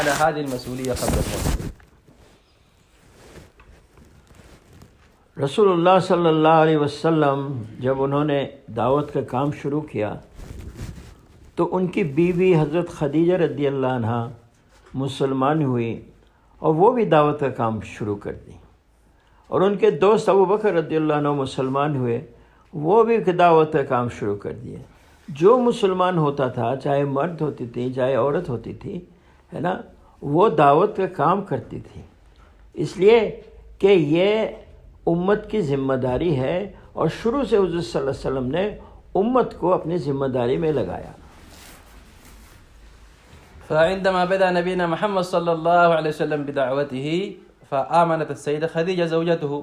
على هذه المسؤولية قبل الموت. رسول اللہ صلی اللہ علیہ وسلم جب انہوں نے دعوت کا کام شروع کیا تو ان کی بیوی حضرت خدیجہ رضی اللہ عنہ مسلمان ہوئی اور وہ بھی دعوت کا کام شروع کر دی، اور ان کے دوست ابو بکر رضی اللہ عنہ مسلمان ہوئے، وہ بھی دعوت کا کام شروع کر دیے۔ جو مسلمان ہوتا تھا، چاہے مرد ہوتی تھی چاہے عورت ہوتی تھی، ہے نا، وہ دعوت کا کام کرتی تھی، اس لیے کہ یہ امت کی ذمہ داری ہے، اور شروع سے حضور صلی اللہ علیہ وسلم نے امت کو اپنی ذمہ داری میں لگایا۔ فعندما بدأ نبينا محمد صلى الله عليه وسلم بدعوته فآمنت السيدة خديجة زوجته،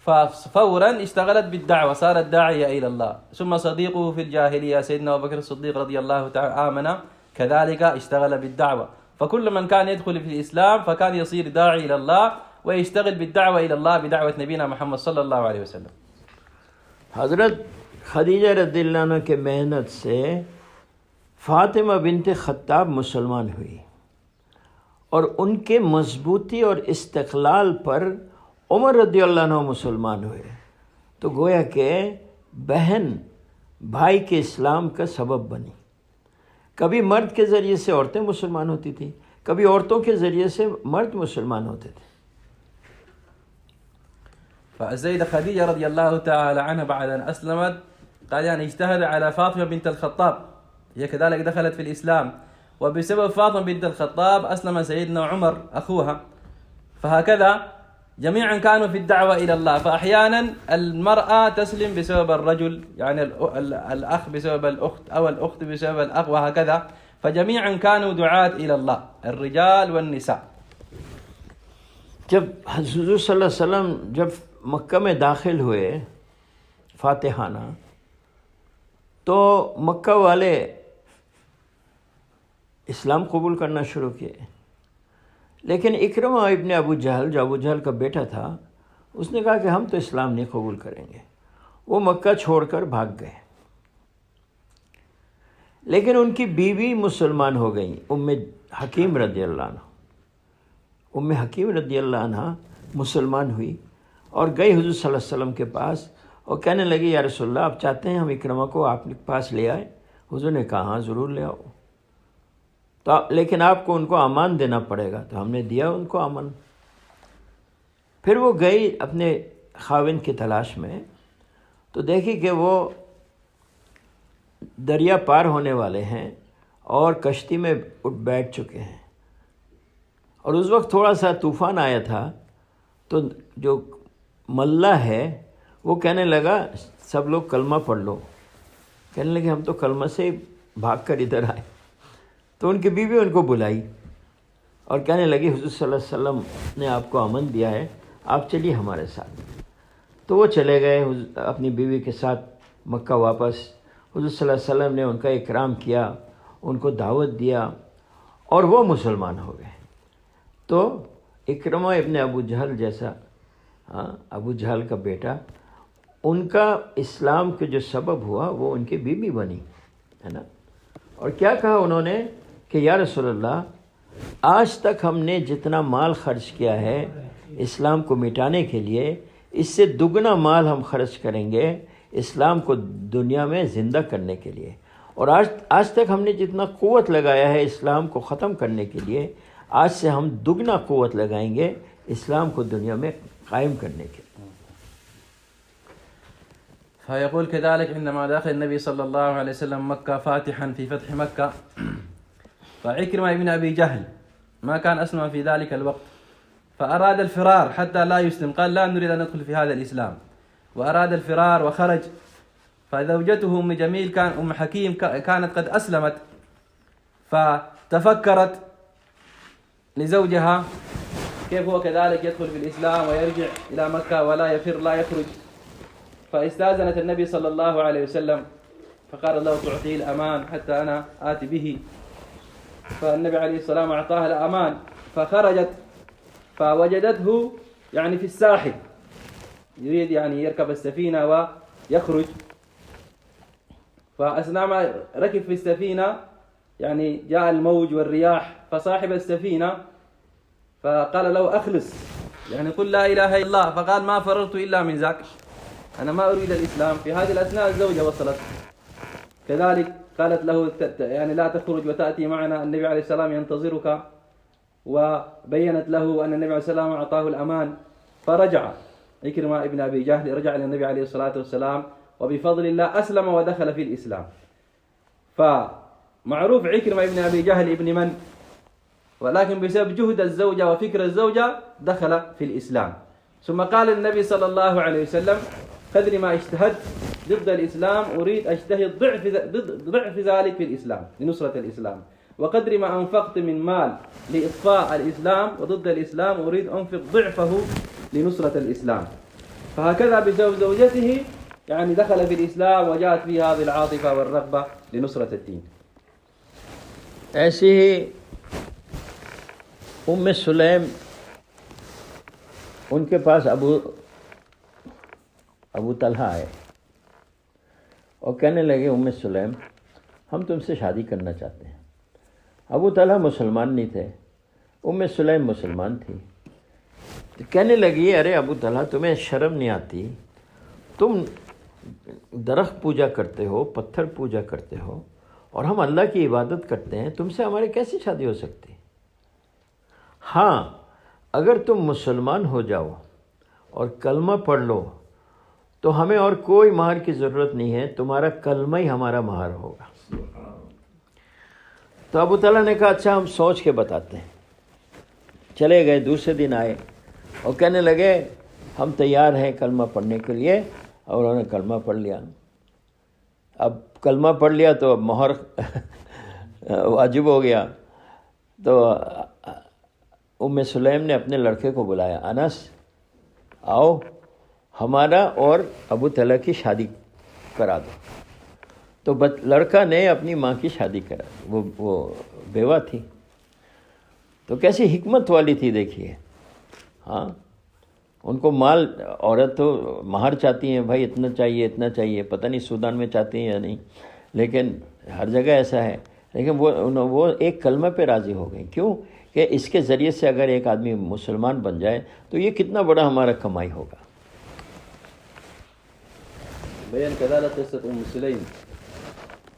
ففورا اشتغلت بالدعوة، صارت داعية إلى الله. ثم صديقه في الجاهلية سيدنا أبو بكر الصديق رضي الله تعالى آمن كذلك اشتغل بالدعوة. فكل من كان يدخل في الإسلام فكان يصير داعي إلى الله ويشتغل بالدعوة إلى الله بدعوة نبينا محمد صلى الله عليه وسلم. حضرت خدیجہ رضی اللہ عنہ کے محنت سے فاطمہ بنت خطاب مسلمان ہوئی، اور ان کے مضبوطی اور استقلال پر عمر رضی اللہ عنہ مسلمان ہوئے، تو گویا کہ بہن بھائی کے اسلام کا سبب بنی۔ کبھی مرد کے ذریعے سے عورتیں مسلمان ہوتی تھیں، کبھی عورتوں کے ذریعے سے مرد مسلمان ہوتے تھے۔ فالسيدة خديجة رضي الله تعالى عنها بعد أن أسلمت قال يعني اجتهد على فاطمة بنت الخطاب، هي كذلك دخلت في الإسلام، وبسبب فاطمة بنت الخطاب أسلم سيدنا عمر أخوها، فهكذا جميعا كانوا في الدعوة إلى الله. فأحيانا المرأة تسلم بسبب الرجل، يعني الأخ بسبب الأخت أو الأخت بسبب الأخ، وهكذا، فجميعا كانوا دعاة إلى الله، الرجال والنساء. جب حضور صلی اللہ علیہ وسلم جب مکہ میں داخل ہوئے فاتحانہ، تو مکہ والے اسلام قبول کرنا شروع کیے، لیکن اکرمہ ابن ابو جہل، جو ابو جہل کا بیٹا تھا، اس نے کہا کہ ہم تو اسلام نہیں قبول کریں گے، وہ مکہ چھوڑ کر بھاگ گئے۔ لیکن ان کی بیوی مسلمان ہو گئیں، ام حکیم رضی اللہ عنہ، ام حکیم رضی اللہ عنہ مسلمان ہوئی اور گئی حضور صلی اللہ علیہ وسلم کے پاس، اور کہنے لگی یا رسول اللہ، آپ چاہتے ہیں ہم اکرمہ کو آپ کے پاس لے آئے؟ حضور نے کہا ہاں ضرور لے آؤ، تو لیکن آپ کو ان کو امان دینا پڑے گا، تو ہم نے دیا ان کو امان۔ پھر وہ گئی اپنے خاوند کی تلاش میں، تو دیکھی کہ وہ دریا پار ہونے والے ہیں اور کشتی میں بیٹھ چکے ہیں، اور اس وقت تھوڑا سا طوفان آیا تھا، تو جو ملہ ہے وہ کہنے لگا سب لوگ کلمہ پڑھ لو، کہنے لگے ہم تو کلمہ سے بھاگ کر ادھر آئے۔ تو ان کی بیوی ان کو بلائی اور کہنے لگی حضور صلی اللہ علیہ وسلم نے آپ کو امن دیا ہے، آپ چلیے ہمارے ساتھ۔ تو وہ چلے گئے اپنی بیوی کے ساتھ مکہ واپس۔ حضور صلی اللہ علیہ وسلم نے ان کا اکرام کیا، ان کو دعوت دیا، اور وہ مسلمان ہو گئے۔ تو اکرمہ ابن ابو جہل جیسا، ابو جہل کا بیٹا، ان کا اسلام کے جو سبب ہوا وہ ان کی بیوی بنی، ہے نا۔ اور کیا کہا انہوں نے کہ یا رسول اللہ، آج تک ہم نے جتنا مال خرچ کیا ہے اسلام کو مٹانے کے لیے، اس سے دگنا مال ہم خرچ کریں گے اسلام کو دنیا میں زندہ کرنے کے لیے، اور آج تک ہم نے جتنا قوت لگایا ہے اسلام کو ختم کرنے کے لیے، آج سے ہم دگنا قوت لگائیں گے اسلام کو دنیا میں قائم کرنے کے لیے۔ فيقول كذلك عندما دخل النبي صلى الله عليه وسلم مكة فاتحا في فتح مكة، فعكرمة ابن أبي جهل ما كان أسلم في ذلك الوقت، فأراد الفرار حتى لا يسلم، قال لا نريد أن ندخل في هذا الإسلام، وأراد الفرار وخرج. فزوجته أم جميل أم حكيم كانت قد أسلمت، فتفكرت لزوجها كيف هو كذلك يدخل في الإسلام ويرجع إلى مكة ولا يفر لا يخرج، فاستأذنت النبي صلى الله عليه وسلم، فقال له تعطيه الأمان حتى أنا آتي به، فالنبي عليه الصلاة والسلام أعطاها الأمان، فخرجت فوجدته يعني في الساحل، يريد يعني يركب السفينة ويخرج، فأثناء ما ركب في السفينة يعني جاء الموج والرياح، فصاحب السفينة فقال له أخلص، يعني قل لا إله إلا الله، فقال ما فررت إلا من ذاك، أنا ما أريد الإسلام. في هذه الأثناء الزوجة وصلت كذلك، قالت له يعني لا تخرج وتأتي معنا، النبي عليه السلام ينتظرك، وبينت له أن النبي عليه السلام أعطاه الأمان. فرجع عكرمة ابن أبي جهل، رجع إلى النبي عليه الصلاة والسلام، وبفضل الله أسلم ودخل في الإسلام. فمعروف عكرمة ابن أبي جهل ابن من؟ ولكن بسبب جهد الزوجة وفكر الزوجة دخل في الإسلام. ثم قال النبي صلى الله عليه وسلم قدر ما اجتهدت ضد الإسلام أريد أجتهد ضعف ذلك في الإسلام لنصرة الإسلام، وقدر ما أنفقت من مال لإطفاء الإسلام وضد الإسلام أريد أنفق ضعفه لنصرة الإسلام. فهكذا بسبب زوجته يعني دخل في الإسلام وجاءت فيه هذه العاطفة والرغبة لنصرة الدين. ایسے ہی ام سلیم، ان کے پاس ابو طلحہ آئے اور کہنے لگے ام سلیم ہم تم سے شادی کرنا چاہتے ہیں۔ ابو طلحہ مسلمان نہیں تھے، ام سلیم مسلمان تھی۔ کہنے لگی ارے ابو طلحہ تمہیں شرم نہیں آتی، تم درخت پوجا کرتے ہو، پتھر پوجا کرتے ہو، اور ہم اللہ کی عبادت کرتے ہیں، تم سے ہماری کیسی شادی ہو سکتی؟ ہاں اگر تم مسلمان ہو جاؤ اور کلمہ پڑھ لو تو ہمیں اور کوئی مہر کی ضرورت نہیں ہے، تمہارا کلمہ ہی ہمارا مہر ہوگا۔ تو ابو طلحہ نے کہا اچھا ہم سوچ کے بتاتے ہیں۔ چلے گئے، دوسرے دن آئے اور کہنے لگے ہم تیار ہیں کلمہ پڑھنے کے لیے، اور انہوں نے کلمہ پڑھ لیا۔ اب کلمہ پڑھ لیا تو اب مہر واجب ہو گیا۔ تو ام سلیم نے اپنے لڑکے کو بلایا، انس آؤ ہمارا اور ابو طلحہ کی شادی کرا دو۔ تو لڑکا نے اپنی ماں کی شادی کرا دی، وہ بیوہ تھی۔ تو کیسی حکمت والی تھی دیکھیے۔ ہاں ان کو مال، عورت تو مہر چاہتی ہیں، بھائی اتنا چاہیے اتنا چاہیے، پتہ نہیں سودان میں چاہتی ہیں یا نہیں، لیکن ہر جگہ ایسا ہے۔ لیکن وہ ایک کلمہ پہ راضی ہو گئی، کیوں کہ اس کے ذریعے سے اگر ایک آدمی مسلمان بن جائے تو یہ کتنا بڑا ہمارا کمائی ہوگا۔ بين كذلك قصة أم سليم،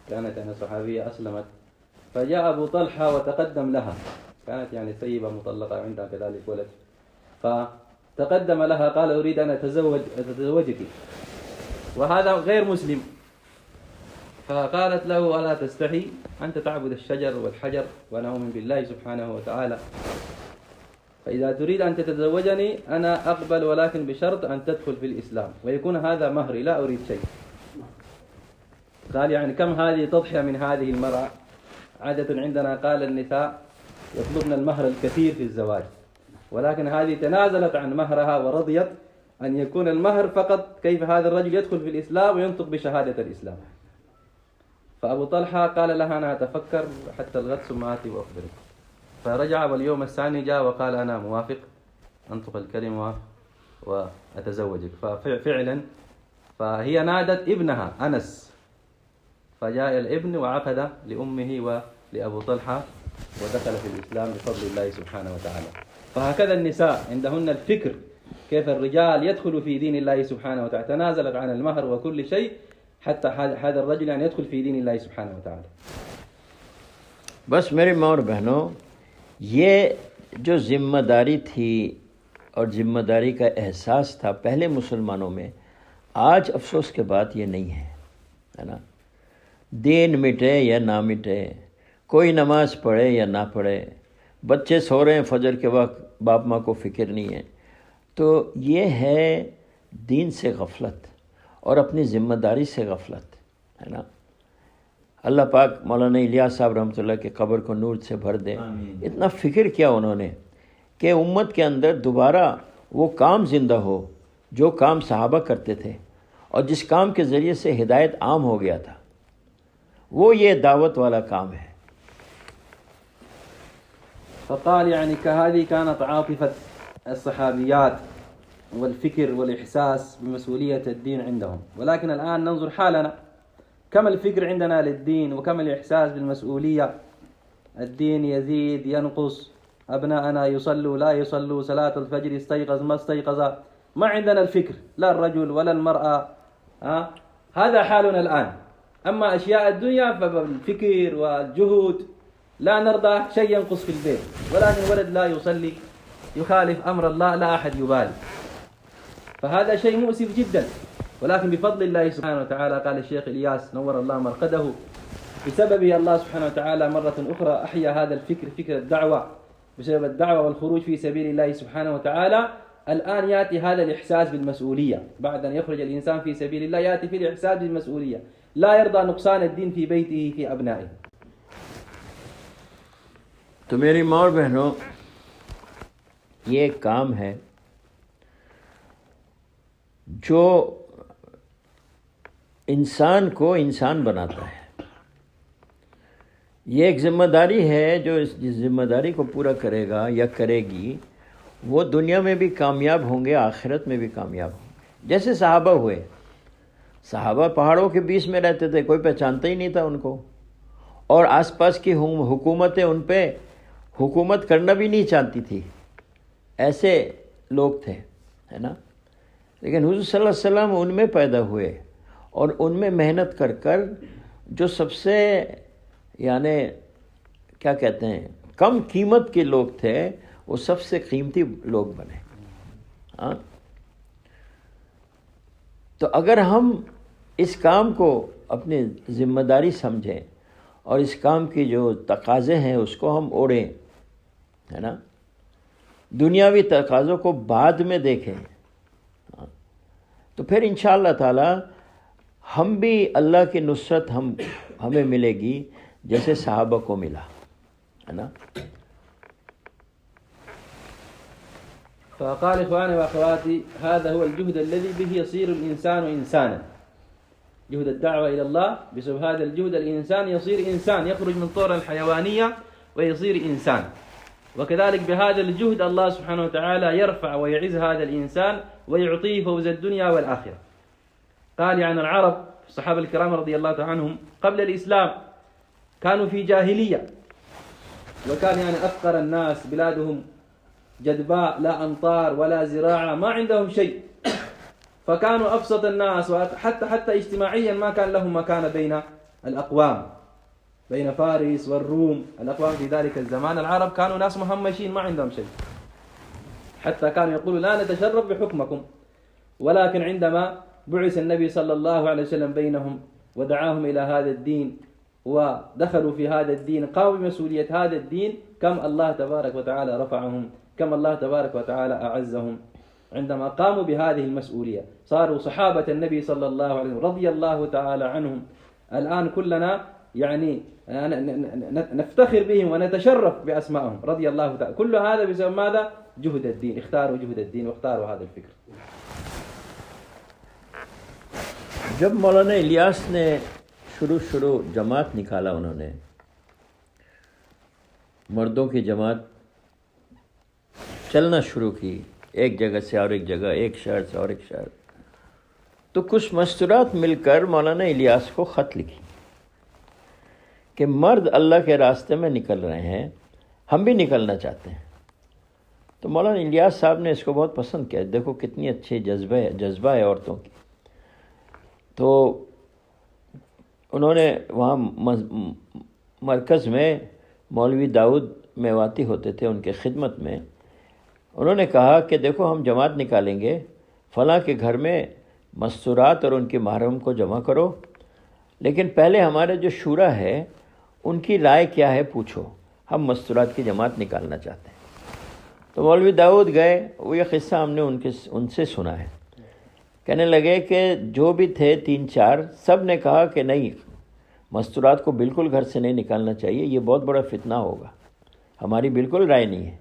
كانت يعني صحابية أسلمت، فجاء أبو طلحة وتقدم لها، كانت يعني ثيبة مطلقة عندها كذلك ولد، فتقدم لها قال أريد أن أتزوجك، وهذا غير مسلم. فقالت له ألا تستحي أنت تعبد الشجر والحجر وأنا أؤمن بالله سبحانه وتعالى، فإذا تريد أن تتزوجني أنا أقبل، ولكن بشرط أن تدخل في الإسلام ويكون هذا مهري، لا أريد شيء. قال يعني كم هذه تضحية من هذه المرأة؟ عادة عندنا قال النساء يطلبن المهر الكثير في الزواج، ولكن هذه تنازلت عن مهرها ورضيت أن يكون المهر فقط كيف هذا الرجل يدخل في الإسلام وينطق بشهادة الإسلام. فأبو طلحة قال لها أنا أتفكر حتى الغد ثم آتي وأخبرك. فرجع، واليوم الثاني جاء وقال أنا موافق أنطق الكلمة وأتزوجك. ففعلا فهي نادت ابنها أنس، فجاء الابن وعقد لأمه ولأبو طلحة ودخل في الإسلام بفضل الله سبحانه وتعالى. فهكذا النساء عندهن الفكر كيف الرجال يدخل في دين الله سبحانه وتعالى، تنازلت عن المهر وكل شيء حتى هذا الرجل يعني يدخل في دين الله سبحانه وتعالى. بس میرے ماں اور بہنوں، یہ جو ذمہ داری تھی اور ذمہ داری کا احساس تھا پہلے مسلمانوں میں، آج افسوس کے بات یہ نہیں ہے نا۔ دین مٹے یا نہ مٹے، کوئی نماز پڑھے یا نہ پڑھے، بچے سو رہے ہیں فجر کے وقت، باپ ماں کو فکر نہیں ہے، تو یہ ہے دین سے غفلت اور اپنی ذمہ داری سے غفلت، ہے نا۔ اللہ پاک مولانا الیاس صاحب رحمۃ اللہ کے قبر کو نور سے بھر دے۔ اتنا فکر کیا انہوں نے کہ امت کے اندر دوبارہ وہ کام زندہ ہو جو کام صحابہ کرتے تھے اور جس کام کے ذریعے سے ہدایت عام ہو گیا تھا، وہ یہ دعوت والا کام ہے۔ فقال يعني كهذه كانت عاطفة الصحابيات والفكر والإحساس بمسؤولية الدين عندهم، ولكن الآن ننظر حالنا، كم الفكر عندنا للدين وكم الإحساس بالمسؤولية الدين يزيد ينقص، أبناءنا يصلوا لا يصلوا، صلاة الفجر استيقظ ما استيقظ، ما عندنا الفكر لا الرجل ولا المرأة. هذا حالنا الآن. أما أشياء الدنيا فالفكر والجهود لا نرضى شيء ينقص في البيت، ولكن ولد لا يصلي يخالف أمر الله لا أحد يبالي، فهذا شيء مؤسف جدا. ولكن بفضل الله سبحانه وتعالى، قال الشيخ إلياس نور الله مرقده، بسببه الله سبحانه وتعالى مرة أخرى أحيا هذا الفكر، فكر الدعوة، بسبب الدعوة والخروج في سبيل الله سبحانه وتعالى. الآن يأتي هذا الإحساس بالمسؤولية، بعد أن يخرج الإنسان في سبيل الله يأتي في الإحساس بالمسؤولية، لا يرضى نقصان الدين في بيته في أبنائه. تو میری ماں اور بہنوں، یہ ایک کام ہے جو انسان کو انسان بناتا ہے. یہ ایک ذمہ داری ہے جو جس ذمہ داری کو پورا کرے گا یا کرے گی وہ دنیا میں بھی کامیاب ہوں گے، آخرت میں بھی کامیاب ہوں گے. جیسے صحابہ ہوئے، صحابہ پہاڑوں کے بیچ میں رہتے تھے، کوئی پہچانتا ہی نہیں تھا ان کو، اور آس پاس کی حکومتیں ان پہ حکومت کرنا بھی نہیں چاہتی تھی، ایسے لوگ تھے، ہے نا. لیکن حضور صلی اللہ علیہ وسلم ان میں پیدا ہوئے اور ان میں محنت کر کر جو سب سے یعنی کیا کہتے ہیں کم قیمت کے لوگ تھے وہ سب سے قیمتی لوگ بنے. ہاں، تو اگر ہم اس کام کو اپنی ذمہ داری سمجھیں اور اس کام کی جو تقاضے ہیں اس کو ہم اوڑھیں، ہے نا، دنیاوی تقاضوں کو بعد میں دیکھیں، تو پھر انشاءاللہ تعالی ہم بھی اللہ کی نصرت ہمیں ملے گی جیسے صحابہ کو ملا، ہے نا. فقال إخواني وأخواتي هذا هو الجهد الذي به يصير الإنسان إنسانا. جهد الدعوة إلى الله، بسبب هذا الجهد الإنسان يصير إنسان، يخرج من طور الحيوانية ويصير إنسان. وكذلك بهذا الجهد الله سبحانه وتعالى يرفع ويعز هذا الإنسان ويعطيه فوز الدنيا والآخرة. قال يعني العرب الصحابة الكرام رضي الله تعالى عنهم قبل الإسلام كانوا في جاهلية، وكان يعني أفقر الناس، بلادهم جدباء لا أمطار ولا زراعة، ما عندهم شيء، فكانوا أبسط الناس، وحتى اجتماعيا ما كان لهم مكان بين الأقوام، بين فارس والروم. الأقوام في ذلك الزمان العرب كانوا ناس مهمشين ما عندهم شيء، حتى كانوا يقولوا لا نتشرف بحكمكم. ولكن عندما بعث النبي صلى الله عليه وسلم بينهم ودعاهم إلى هذا الدين ودخلوا في هذا الدين، قاموا بمسؤولية هذا الدين، كم الله تبارك وتعالى رفعهم، كم الله تبارك وتعالى أعزهم عندما قاموا بهذه المسؤولية، صاروا صحابة النبي صلى الله عليه وسلم رضي الله تعالى عنهم. الآن كلنا يعني نفتخر بهم ونتشرف بأسمائهم رضي الله تعالى. كل هذا بسبب ماذا؟ جهد الدين، اختاروا جهد الدين واختاروا هذا الفكر. جب مولانا الیاس نے شروع جماعت نکالا، انہوں نے مردوں کی جماعت چلنا شروع کی، ایک جگہ سے اور ایک جگہ، ایک شہر سے اور ایک شہر، تو کچھ مستورات مل کر مولانا الیاس کو خط لکھی کہ مرد اللہ کے راستے میں نکل رہے ہیں، ہم بھی نکلنا چاہتے ہیں. تو مولانا الیاس صاحب نے اس کو بہت پسند کیا. دیکھو کتنی اچھی جذبہ ہے عورتوں کی. تو انہوں نے وہاں مرکز میں مولوی داؤد میواتی ہوتے تھے، ان کے خدمت میں انہوں نے کہا کہ دیکھو ہم جماعت نکالیں گے، فلاں کے گھر میں مستورات اور ان کے محرم کو جمع کرو، لیکن پہلے ہمارے جو شورا ہے ان کی رائے کیا ہے پوچھو، ہم مستورات کی جماعت نکالنا چاہتے ہیں. تو مولوی داؤد گئے، وہ یہ قصہ ہم نے ان سے سنا ہے. کہنے لگے کہ جو بھی تھے 3-4 سب نے کہا کہ نہیں، مستورات کو بالکل گھر سے نہیں نکالنا چاہیے، یہ بہت بڑا فتنہ ہوگا، ہماری بالکل رائے نہیں ہے.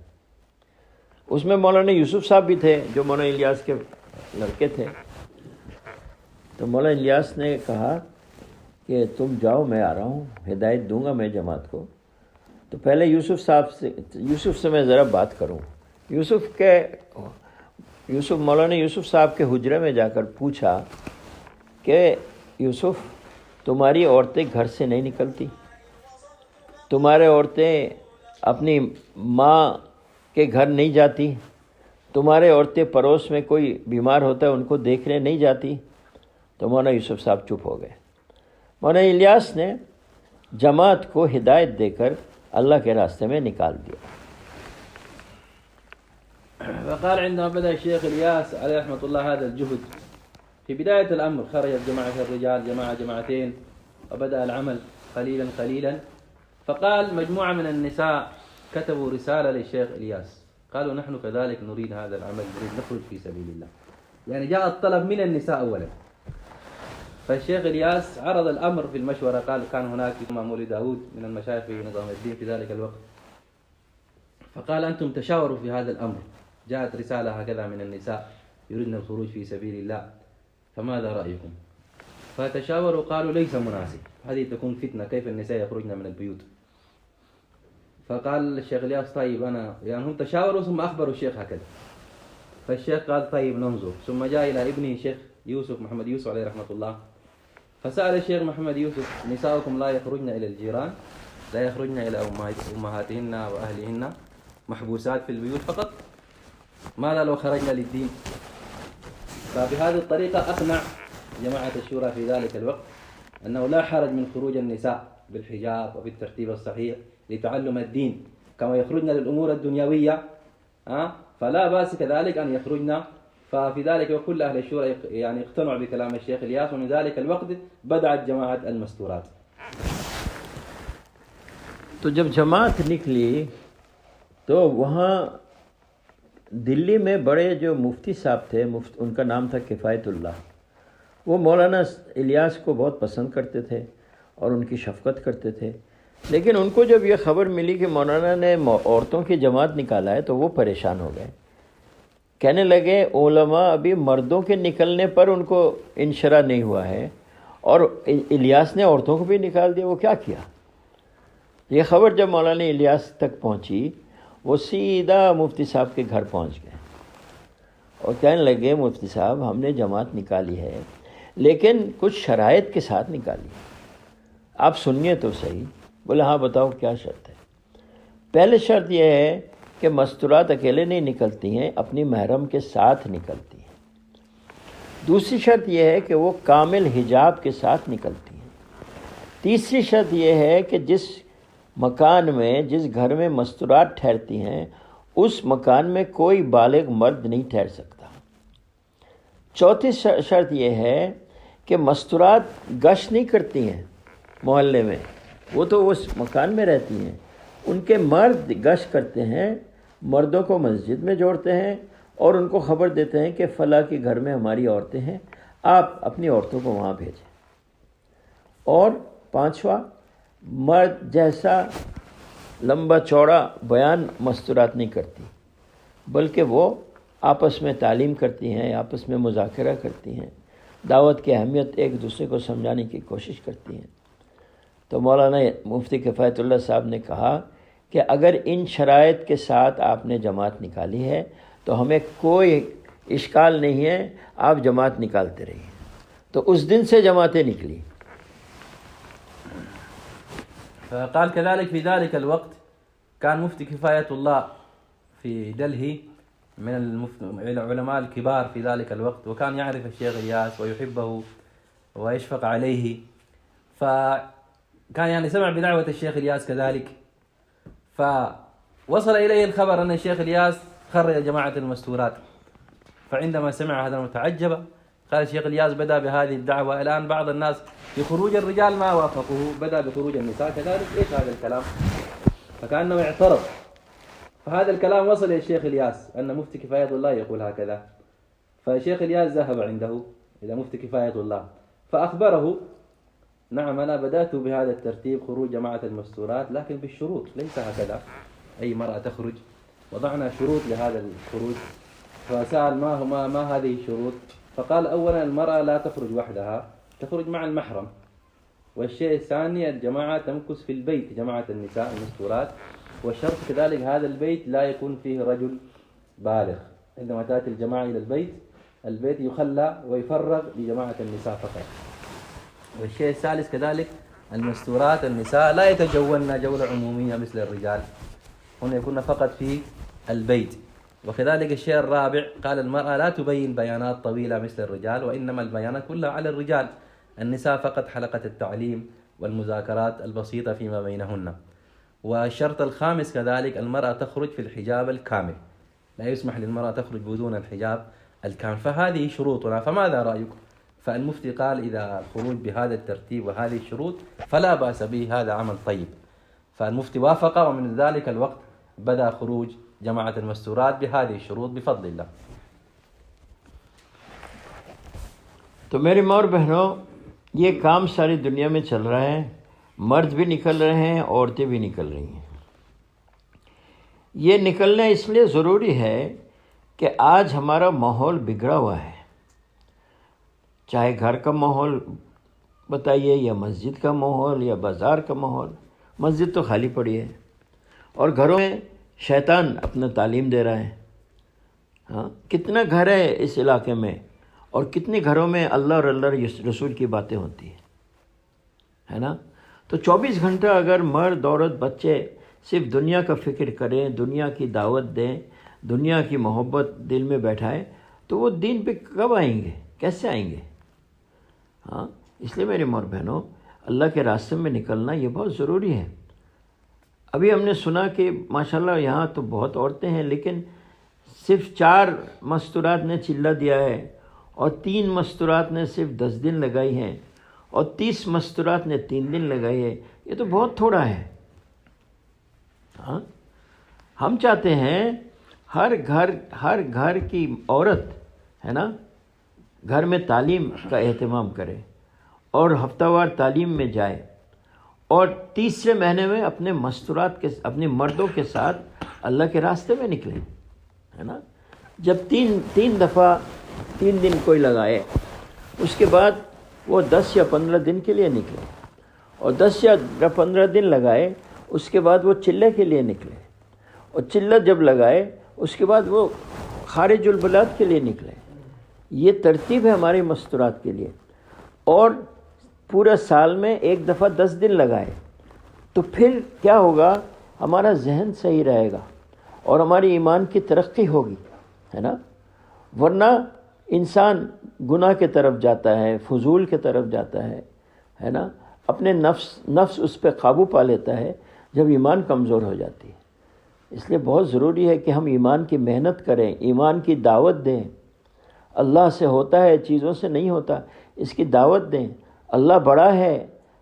اس میں مولانا یوسف صاحب بھی تھے جو مولانا الیاس کے لڑکے تھے. تو مولانا الیاس نے کہا کہ تم جاؤ، میں آ رہا ہوں، ہدایت دوں گا میں جماعت کو. تو پہلے یوسف سے میں ذرا بات کروں. مولانا یوسف صاحب کے حجرے میں جا کر پوچھا کہ یوسف تمہاری عورتیں گھر سے نہیں نکلتی؟ تمہارے عورتیں اپنی ماں کے گھر نہیں جاتی، تمہارے عورتیں پڑوس میں کوئی بیمار ہوتا ہے ان کو دیکھنے نہیں جاتی. تو مولانا یوسف صاحب چپ ہو گئے. مولانا الیاس نے جماعت کو ہدایت دے کر اللہ کے راستے میں نکال دیا. فقال عندما بدأ الشيخ الياس عليه رحمة الله هذا الجهد في بداية الأمر، خرجت جماعة الرجال جماعتين وبدأ العمل قليلا قليلا، فقال مجموعة من النساء كتبوا رسالة للشيخ الياس قالوا نحن كذلك نريد هذا العمل، نريد نخرج في سبيل الله. يعني جاء الطلب من النساء أولا. فالشيخ الياس عرض الأمر في المشورة، قال كان هناك إمام مولي داود من المشايخ في نظام الدين في ذلك الوقت، فقال أنتم تشاوروا في هذا الأمر، جاءت رسالة هكذا من النساء يريدن الخروج في سبيل الله، فماذا رأيكم؟ فتشاوروا قالوا ليس مناسب، هذه تكون فتنة، كيف النساء يخرجن من البيوت؟ فقال الشيخ الياس طيب أنا يعني هم تشاوروا ثم أخبروا الشيخ هكذا. فالشيخ قال طيب ننظر. ثم جاء إلى ابنه الشيخ يوسف محمد يوسف عليه رحمة الله، فسأل الشيخ محمد يوسف نساؤكم لا يخرجن إلى الجيران، لا يخرجن إلى أمهاتهن وأهلهن، محبوسات في البيوت فقط، ماذا لو خرجنا للدين؟ فبهذه الطريقة أقنع جماعة الشورى في ذلك الوقت أنه لا حرج من خروج النساء بالحجاب وبالترتيب الصحيح لتعلم الدين كما يخرجن للأمور الدنيوية، فلا بأس كذلك أن يخرجن. ففي ذلك وكل أهل الشورى يعني اقتنعوا بكلام الشيخ الياس، ومن ذلك الوقت بدأت جماعة المستورات. تو جب جماعت نکلی تو وہاں دلی میں بڑے جو مفتی صاحب تھے، ان کا نام تھا کفایت اللہ، وہ مولانا الیاس کو بہت پسند کرتے تھے اور ان کی شفقت کرتے تھے. لیکن ان کو جب یہ خبر ملی کہ مولانا نے عورتوں کی جماعت نکالا ہے تو وہ پریشان ہو گئے. کہنے لگے علماء ابھی مردوں کے نکلنے پر ان کو انشرا نہیں ہوا ہے اور الیاس نے عورتوں کو بھی نکال دیا، وہ کیا کیا؟ یہ خبر جب مولانا الیاس تک پہنچی وہ سیدھا مفتی صاحب کے گھر پہنچ گئے اور کہنے لگے مفتی صاحب ہم نے جماعت نکالی ہے لیکن کچھ شرائط کے ساتھ نکالی ہے، آپ سنیے تو صحیح. بولے ہاں بتاؤ کیا شرط ہے؟ پہلے شرط یہ ہے کہ مستورات اکیلے نہیں نکلتی ہیں، اپنی محرم کے ساتھ نکلتی ہیں. دوسری شرط یہ ہے کہ وہ کامل حجاب کے ساتھ نکلتی ہیں. تیسری شرط یہ ہے کہ جس مکان میں، جس گھر میں مستورات ٹھہرتی ہیں اس مکان میں کوئی بالغ مرد نہیں ٹھہر سکتا. چوتھی شرط یہ ہے کہ مستورات گشت نہیں کرتی ہیں محلے میں، وہ تو اس مکان میں رہتی ہیں. ان کے مرد گشت کرتے ہیں، مردوں کو مسجد میں جوڑتے ہیں اور ان کو خبر دیتے ہیں کہ فلاں کے گھر میں ہماری عورتیں ہیں، آپ اپنی عورتوں کو وہاں بھیجیں. اور پانچواں، مرد جیسا لمبا چوڑا بیان مستورات نہیں کرتی، بلکہ وہ آپس میں تعلیم کرتی ہیں، آپس میں مذاکرہ کرتی ہیں، دعوت کی اہمیت ایک دوسرے کو سمجھانے کی کوشش کرتی ہیں. تو مولانا مفتی کفایت اللہ صاحب نے کہا کہ اگر ان شرائط کے ساتھ آپ نے جماعت نکالی ہے تو ہمیں کوئی اشکال نہیں ہے، آپ جماعت نکالتے رہیے. تو اس دن سے جماعتیں نکلی. فقال كذلك في ذلك الوقت كان مفتي كفاية الله في دلهي من العلماء الكبار في ذلك الوقت، وكان يعرف الشيخ إياس ويحبه ويشفق عليه، فكان يعني سمع بدعوة الشيخ إياس كذلك. فوصل إليه الخبر أن الشيخ إياس خرج جماعة المستورات، فعندما سمع هذا المتعجب قال الشيخ إياس بدأ بهذه الدعوة. الآن بعض الناس بخروج الرجال ما وافقوه، بدأ بخروج النساء كذلك، إيش هذا الكلام؟ فكأنه اعترض. فهذا الكلام وصل إلى الشيخ إياس أن مفتي كفاية الله يقول هكذا. فالشيخ إياس ذهب عنده إلى مفتي كفاية الله فأخبره نعم أنا بدأت بهذا الترتيب خروج جماعة المستورات لكن بالشروط، ليس هكذا أي مرأة تخرج، وضعنا شروط لهذا الخروج. فسأل ما هذه الشروط؟ فقال أولا المرأة لا تخرج وحدها، تخرج مع المحرم. والشيء الثاني الجماعة تمكث في البيت، جماعة النساء المستورات، والشرط كذلك هذا البيت لا يكون فيه رجل بالغ. عندما تأتي الجماعة إلى البيت يخلى ويفرغ لجماعة النساء فقط. والشيء الثالث كذلك المستورات النساء لا يتجولن جولة عمومية مثل الرجال، هنا يكون فقط في البيت. وكذلك الشيء الرابع قال المرأة لا تبين بيانات طويلة مثل الرجال، وإنما البيانات كلها على الرجال، النساء فقط حلقة التعليم والمذاكرات البسيطة فيما بينهن. والشرط الخامس كذلك المرأة تخرج في الحجاب الكامل، لا يسمح للمرأة تخرج بدون الحجاب الكامل. فهذه شروطنا، فماذا رأيكم؟ فالمفتي قال إذا الخروج بهذا الترتيب وهذه الشروط فلا بأس به، هذا عمل طيب. فالمفتي وافق، ومن ذلك الوقت بدأ خروج جماعة المستورات بهذه الشروط بفضل الله. تو میری ماں اور بہنوں، یہ کام ساری دنیا میں چل رہا ہے، مرد بھی نکل رہے ہیں، عورتیں بھی نکل رہی ہیں۔ یہ نکلنا اس لیے ضروری ہے کہ آج ہمارا ماحول بگڑا ہوا ہے، چاہے گھر کا ماحول بتائیے یا مسجد کا ماحول یا بازار کا ماحول۔ مسجد تو خالی پڑی ہے اور گھروں میں شیطان اپنا تعلیم دے رہا ہے۔ ہاں، کتنا گھر ہے اس علاقے میں اور کتنے گھروں میں اللہ اور اللہ رسول کی باتیں ہوتی ہیں، ہے نا؟ تو 24 گھنٹہ اگر مرد عورت بچے صرف دنیا کا فکر کریں، دنیا کی دعوت دیں، دنیا کی محبت دل میں بیٹھائیں، تو وہ دین پہ کب آئیں گے؟ کیسے آئیں گے؟ ہاں، اس لیے میرے ماں بہنوں، اللہ کے راستے میں نکلنا یہ بہت ضروری ہے۔ ابھی ہم نے سنا کہ ماشاءاللہ یہاں تو بہت عورتیں ہیں، لیکن صرف 4 مستورات نے چلہ دیا ہے اور 3 مستورات نے صرف 10 دن لگائی ہیں اور 30 مستورات نے 3 دن لگائی ہے۔ یہ تو بہت تھوڑا ہے۔ ہاں، ہم چاہتے ہیں ہر گھر کی عورت ہے نا گھر میں تعلیم کا اہتمام کرے اور ہفتہ وار تعلیم میں جائے اور تیسرے مہینے میں اپنے مستورات کے اپنے مردوں کے ساتھ اللہ کے راستے میں نکلے، ہے نا؟ جب تین دفعہ 3 دن کوئی لگائے، اس کے بعد وہ 10 یا 15 دن کے لیے نکلے، اور 10 یا 15 دن لگائے، اس کے بعد وہ چلے کے لیے نکلے، اور چلہ جب لگائے اس کے بعد وہ خارج البلاد کے لیے نکلے۔ یہ ترتیب ہے ہمارے مستورات کے لیے۔ اور پورا سال میں ایک دفعہ 10 دن لگائے تو پھر کیا ہوگا؟ ہمارا ذہن صحیح رہے گا اور ہماری ایمان کی ترقی ہوگی، ہے نا؟ ورنہ انسان گناہ کے طرف جاتا ہے، فضول کے طرف جاتا ہے نا؟ اپنے نفس اس پہ قابو پا لیتا ہے جب ایمان کمزور ہو جاتی ہے۔ اس لیے بہت ضروری ہے کہ ہم ایمان کی محنت کریں، ایمان کی دعوت دیں۔ اللہ سے ہوتا ہے، چیزوں سے نہیں ہوتا، اس کی دعوت دیں۔ اللہ بڑا ہے،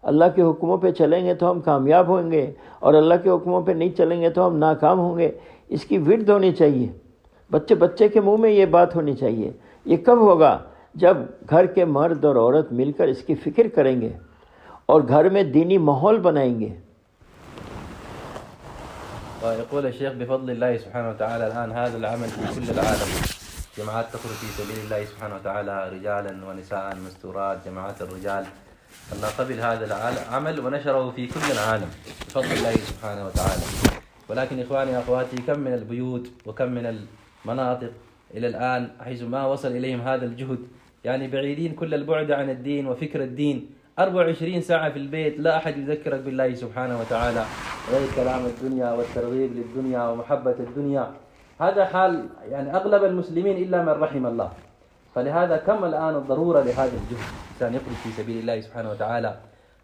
اللہ کے حکموں پہ چلیں گے تو ہم کامیاب ہوں گے، اور اللہ کے حکموں پہ نہیں چلیں گے تو ہم ناکام ہوں گے۔ اس کی ورد ہونی چاہیے، بچے کے منہ میں یہ بات ہونی چاہیے۔ یہ کب ہوگا؟ جب گھر کے مرد اور عورت مل کر اس کی فکر کریں گے اور گھر میں دینی ماحول بنائیں گے۔ ويقول الشيخ بفضل الله سبحانه وتعالى الآن هذا العمل في كل العالم، جماعات تخرج في سبيل الله سبحانه وتعالى رجالا ونساء، مستورات، جماعات الرجال. الله قبل هذا العمل ونشره في كل العالم بفضل الله سبحانه وتعالى. ولكن إخواني وأخواتي، كم من البيوت وكم من المناطق إلى الآن حيث ما وصل إليهم هذا الجهد، يعني بعيدين كل البعد عن الدين وفكر الدين. 24 ساعة في البيت، لا أحد يذكرك بالله سبحانه وتعالى غير كلام الدنيا والترغيب للدنيا ومحبة الدنيا. هذا حال يعني أغلب المسلمين إلا من رحم الله. فلهذا كم الآن الضرورة لهذا الجهد، الإنسان يخرج في سبيل الله سبحانه وتعالى،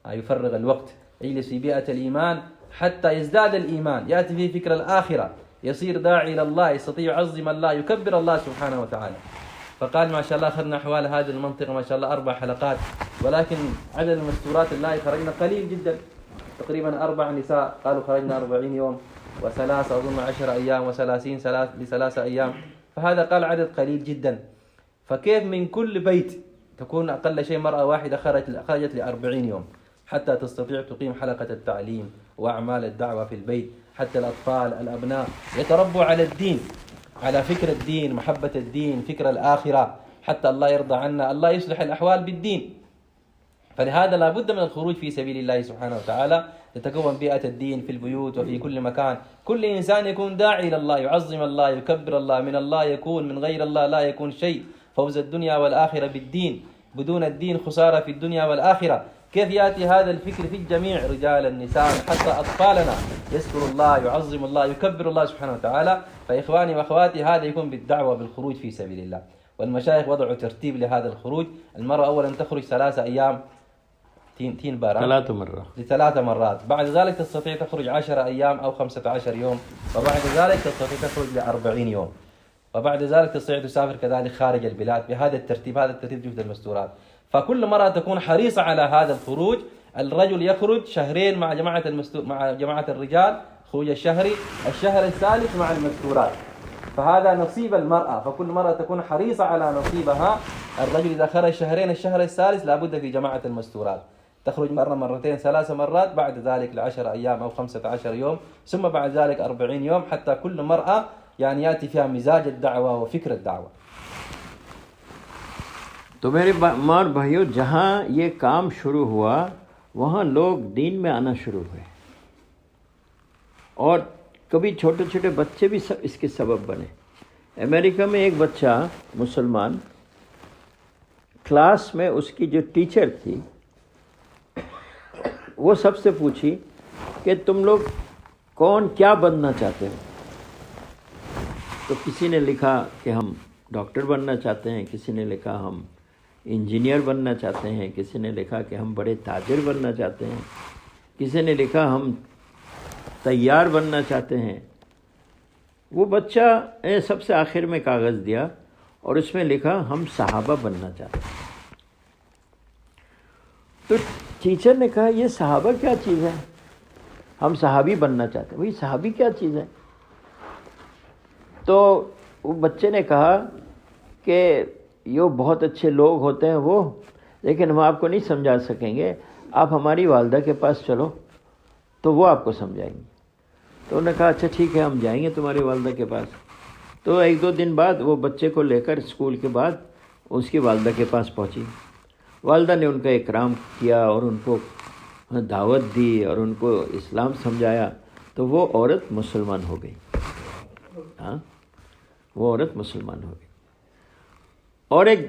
يفرغ الوقت، يجلس في بيئة الإيمان حتى يزداد الإيمان، يأتي فيه فكر الآخرة، يصير داعي إلى الله، يستطيع يعظم الله، يكبر الله سبحانه وتعالى. فقال ما شاء الله أخذنا حوالي هذه المنطقة ما شاء الله 4 حلقات، ولكن عدد المستورات اللائي خرجنا قليل جدا، تقريبا 4 نساء قالوا خرجنا 40 يوم، و3 أظن 10 أيام، و30 ل3 أيام، فهذا قال عدد قليل جدا. فكيف من كل بيت تكون أقل شيء مرأة واحدة خرجت ل40 يوم حتى تستطيع تقيم حلقة التعليم وأعمال الدعوة في البيت، حتى الأطفال الأبناء يتربوا على الدين، على فكر الدين، محبة الدين، فكر الآخرة، حتى الله يرضى عنا، الله يصلح الأحوال بالدين. فلهذا لا بد من الخروج في سبيل الله سبحانه وتعالى، تتكون بيئة الدين في البيوت وفي كل مكان. كل إنسان يكون داعي إلى الله، يعظم الله، يكبر الله، من الله يكون، من غير الله لا يكون شيء. فوز الدنيا والآخرة بالدين، بدون الدين خسارة في الدنيا والآخرة. كيف يأتي هذا الفكر في الجميع، رجال النساء حتى أطفالنا يذكر الله يعظم الله يكبر الله سبحانه وتعالى. فإخواني وأخواتي هذا يكون بالدعوة بالخروج في سبيل الله. والمشايخ وضعوا ترتيب لهذا الخروج. المرأة أولا تخرج 3 أيام تين بارا 3 مرات ل3 مرات، بعد ذلك تستطيع تخرج 10 أيام أو 15 يوم، وبعد ذلك تستطيع تخرج ل40 يوم، وبعد ذلك تستطيع تسافر كذلك خارج البلاد بهذا الترتيب. هذا الترتيب جهد المستورات. فكل مرة تكون حريصة على هذا الخروج. الرجل يخرج 2 شهر مع مع جماعة الرجال خروج الشهري، الشهر الثالث مع المستورات. فهذا نصيب المرأة، فكل مرة تكون حريصة على نصيبها. الرجل إذا خرج 2 شهر الشهر الثالث لابد في جماعة المستورات، تخرج مرة مرتين 3 مرات، بعد ذلك ل10 أيام أو 15 يوم، ثم بعد ذلك 40 يوم، حتى كل مرأة يعني يأتي فيها مزاج الدعوة وفكر الدعوة. تو میرے ماں اور بھائیوں، جہاں یہ کام شروع ہوا وہاں لوگ دین میں آنا شروع ہوئے، اور کبھی چھوٹے چھوٹے بچے بھی سب اس کے سبب بنے۔ امریکہ میں ایک بچہ مسلمان، کلاس میں اس کی جو ٹیچر تھی وہ سب سے پوچھی کہ تم لوگ کون کیا بننا چاہتے ہو؟ تو کسی نے لکھا کہ ہم ڈاکٹر بننا چاہتے ہیں، کسی نے لکھا ہم انجینئر بننا چاہتے ہیں، کسی نے لکھا کہ ہم بڑے تاجر بننا چاہتے ہیں، کسی نے لکھا ہم تیار بننا چاہتے ہیں۔ وہ بچہ نے سب سے آخر میں کاغذ دیا اور اس میں لکھا ہم صحابہ بننا چاہتے ہیں۔ تو ٹیچر نے کہا یہ صحابہ کیا چیز ہے؟ ہم صحابی بننا چاہتے ہیں۔ وہی صحابی کیا چیز ہے؟ تو وہ بچے نے کہا کہ یہ بہت اچھے لوگ ہوتے ہیں وہ، لیکن ہم آپ کو نہیں سمجھا سکیں گے، آپ ہماری والدہ کے پاس چلو تو وہ آپ کو سمجھائیں گی۔ تو انہوں نے کہا اچھا ٹھیک ہے، ہم جائیں گے تمہاری والدہ کے پاس۔ تو 1-2 دن بعد وہ بچے کو لے کر اسکول کے بعد اس کی والدہ کے پاس پہنچی۔ والدہ نے ان کا اکرام کیا اور ان کو دعوت دی اور ان کو اسلام سمجھایا، تو وہ عورت مسلمان ہو گئی۔ ہاں، وہ عورت مسلمان ہو گئی۔ اور ایک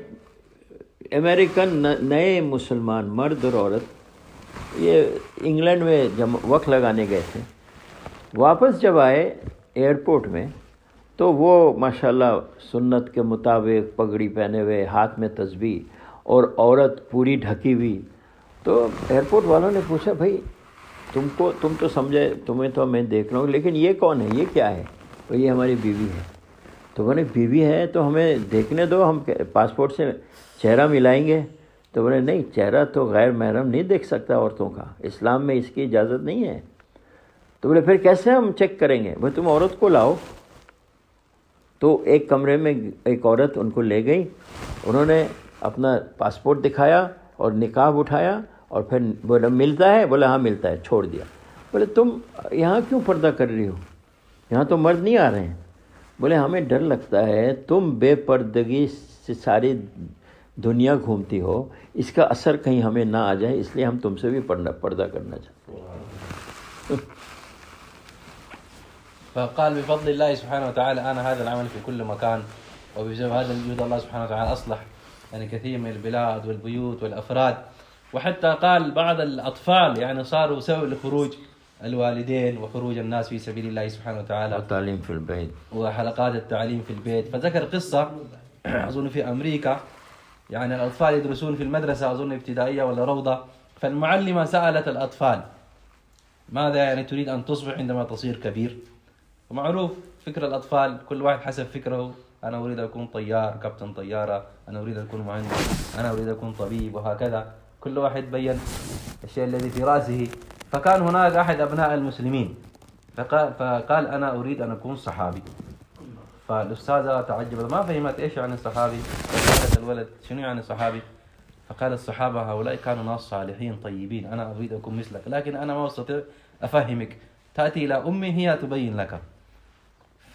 امریکن نئے مسلمان مرد اور عورت یہ انگلینڈ میں وقت لگانے گئے تھے، واپس جب آئے ایئرپورٹ میں تو وہ ماشاءاللہ سنت کے مطابق پگڑی پہنے ہوئے، ہاتھ میں تسبیح، اور عورت پوری ڈھکی ہوئی۔ تو ایئرپورٹ والوں نے پوچھا بھائی تم تو سمجھے، تمہیں تو میں دیکھ رہا ہوں، لیکن یہ کون ہے، یہ کیا ہے؟ تو یہ ہماری بیوی ہے۔ تو بولے بیوی ہے تو ہمیں دیکھنے دو، ہم پاسپورٹ سے چہرہ ملائیں گے۔ تو بولے نہیں، چہرہ تو غیر محرم نہیں دیکھ سکتا عورتوں کا، اسلام میں اس کی اجازت نہیں ہے۔ تو بولے پھر کیسے ہم چیک کریں گے؟ بھائی تم عورت کو لاؤ۔ تو ایک کمرے میں ایک عورت ان کو لے گئی، انہوں نے اپنا پاسپورٹ دکھایا اور نقاب اٹھایا، اور پھر بولا ملتا ہے؟ بولا ہاں ملتا ہے، چھوڑ دیا۔ بولے تم یہاں کیوں پردہ کر رہی ہو؟ یہاں تو مرد نہیں آ رہے ہیں۔ بولے ہمیں ڈر لگتا ہے تم بے پردگی سے ساری دنیا گھومتی ہو، اس کا اثر کہیں ہمیں نہ آ جائے، اس لیے ہم تم سے بھی پردہ کرنا چاہتے ہیں۔ فقال بفضل الله سبحانه وتعالى أنا هذا العمل في كل مكان، وبسبب هذا الجهد الله سبحانه وتعالى أصلح يعني كثير من البلاد والبيوت والأفراد، وحتى قال بعض الأطفال يعني صاروا سبب لخروج الوالدين وخروج الناس في سبيل الله سبحانه وتعالى، والتعليم في البيت، وحلقات التعليم في البيت. فذكر قصة أظن في أمريكا، يعني الأطفال يدرسون في المدرسة أظن ابتدائية ولا روضة، فالمعلمة سألت الأطفال ماذا يعني تريد أن تصبح عندما تصير كبير؟ ومعروف فكر الأطفال كل واحد حسب فكره، أنا أريد أكون طيار، كابتن طيارة، أنا أريد أكون مهندس، أنا أريد أكون طبيب، وهكذا كل واحد بين الشيء الذي في رأسه. فكان هناك أحد أبناء المسلمين فقال أنا أريد أن أكون صحابي. فالأستاذة تعجبت، ما فهمت إيش يعني الصحابي، فقالت الولد شنو يعني الصحابي؟ فقال الصحابة هؤلاء كانوا ناس صالحين طيبين، أنا أريد أكون مثلك، لكن أنا ما أستطيع أفهمك، تأتي إلى أمي هي تبين لك.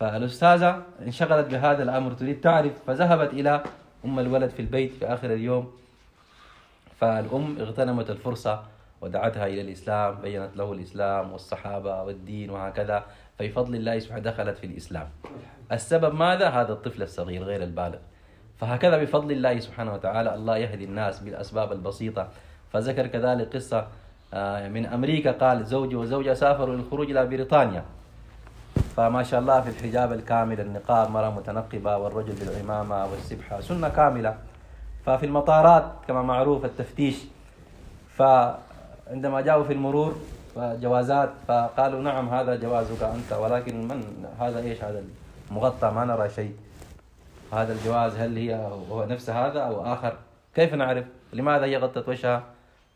فالأستاذة انشغلت بهذا الأمر، تريد تعرف، فذهبت إلى أم الولد في البيت في آخر اليوم، فالأم اغتنمت الفرصة ودعتها إلى الإسلام، بيّنت له الإسلام والصحابة والدين وهكذا، فبفضل الله سبحانه دخلت في الإسلام. السبب ماذا؟ هذا الطفل الصغير غير البالغ. فهكذا بفضل الله سبحانه وتعالى الله يهدي الناس بالأسباب البسيطة. فذكر كذلك قصة من أمريكا، قال زوجي وزوجة سافروا للخروج إلى بريطانيا، فما شاء الله في الحجاب الكامل، النقاب، مرأة متنقبة، والرجل بالعمامة والسبحة، سنة كاملة. ففي المطارات كما معروف التفتيش، فعندما جاءوا في المرور جوازات، فقالوا نعم هذا جوازك أنت، ولكن من هذا إيش هذا المغطى، ما نرى شيء، هذا الجواز هل هي هو نفس هذا أو آخر؟ كيف نعرف؟ لماذا هي غطت وجهها؟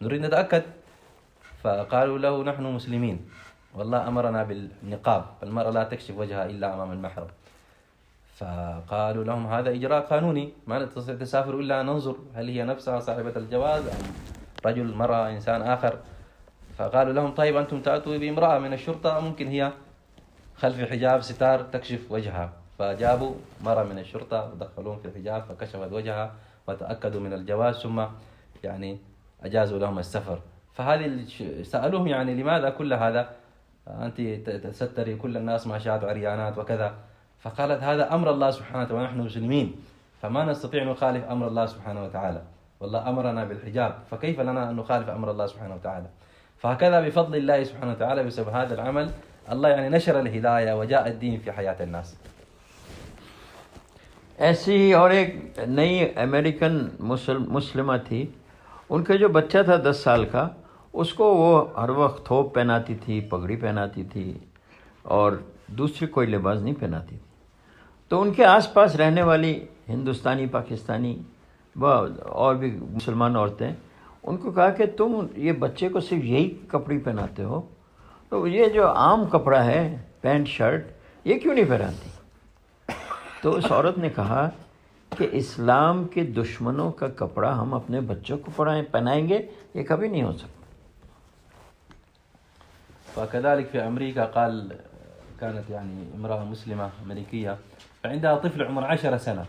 نريد نتأكد. فقالوا له نحن مسلمين والله أمرنا بالنقاب، المرأة لا تكشف وجهها إلا أمام المحرم. فقالوا لهم هذا إجراء قانوني، ما نستطيع تسافر إلا ننظر هل هي نفسها صاحبة الجواز أم رجل، مرأة، إنسان آخر. فقالوا لهم طيب أنتم تأتوا بامرأة من الشرطة، ممكن هي خلف حجاب ستار تكشف وجهها. فجابوا مرأة من الشرطة ودخلوهم في الحجاب فكشفت وجهها وتأكدوا من الجواز، ثم يعني أجازوا لهم السفر. فهذه سألوهم يعني لماذا كل هذا، أنت تستري كل الناس ما شاهدوا عريانات وكذا. فقالت هذا أمر الله سبحانه وتعالى ونحن مسلمين، فما نستطيع أن نخالف أمر الله سبحانه وتعالى، والله أمرنا بالحجاب، فكيف لنا أن نخالف أمر الله سبحانه وتعالى. فهكذا بفضل الله سبحانه وتعالى بسبب هذا العمل اللہ یعنی نشر الہدایہ وجاء الدین فی حیات الناس. ایسی ہی اور ایک نئی امریکن مسلمہ تھی، ان کا جو بچہ تھا 10 سال کا، اس کو وہ ہر وقت تھوپ پہناتی تھی، پگڑی پہناتی تھی اور دوسری کوئی لباس نہیں پہناتی تھی. تو ان کے آس پاس رہنے والی ہندوستانی، پاکستانی اور بھی مسلمان عورتیں ان کو کہا کہ تم یہ بچے کو صرف یہی کپڑے پہناتے ہو، تو یہ جو عام کپڑا ہے پینٹ شرٹ یہ کیوں نہیں پہناتی؟ تو اس عورت نے کہا کہ اسلام کے دشمنوں کا کپڑا ہم اپنے بچوں کو پہنائیں گے، یہ کبھی نہیں ہو سکتا. وكذلك في أمريكا قال كانت يعني امرأة مسلمة أمريكية فعندها طفل عمر 10 سنة،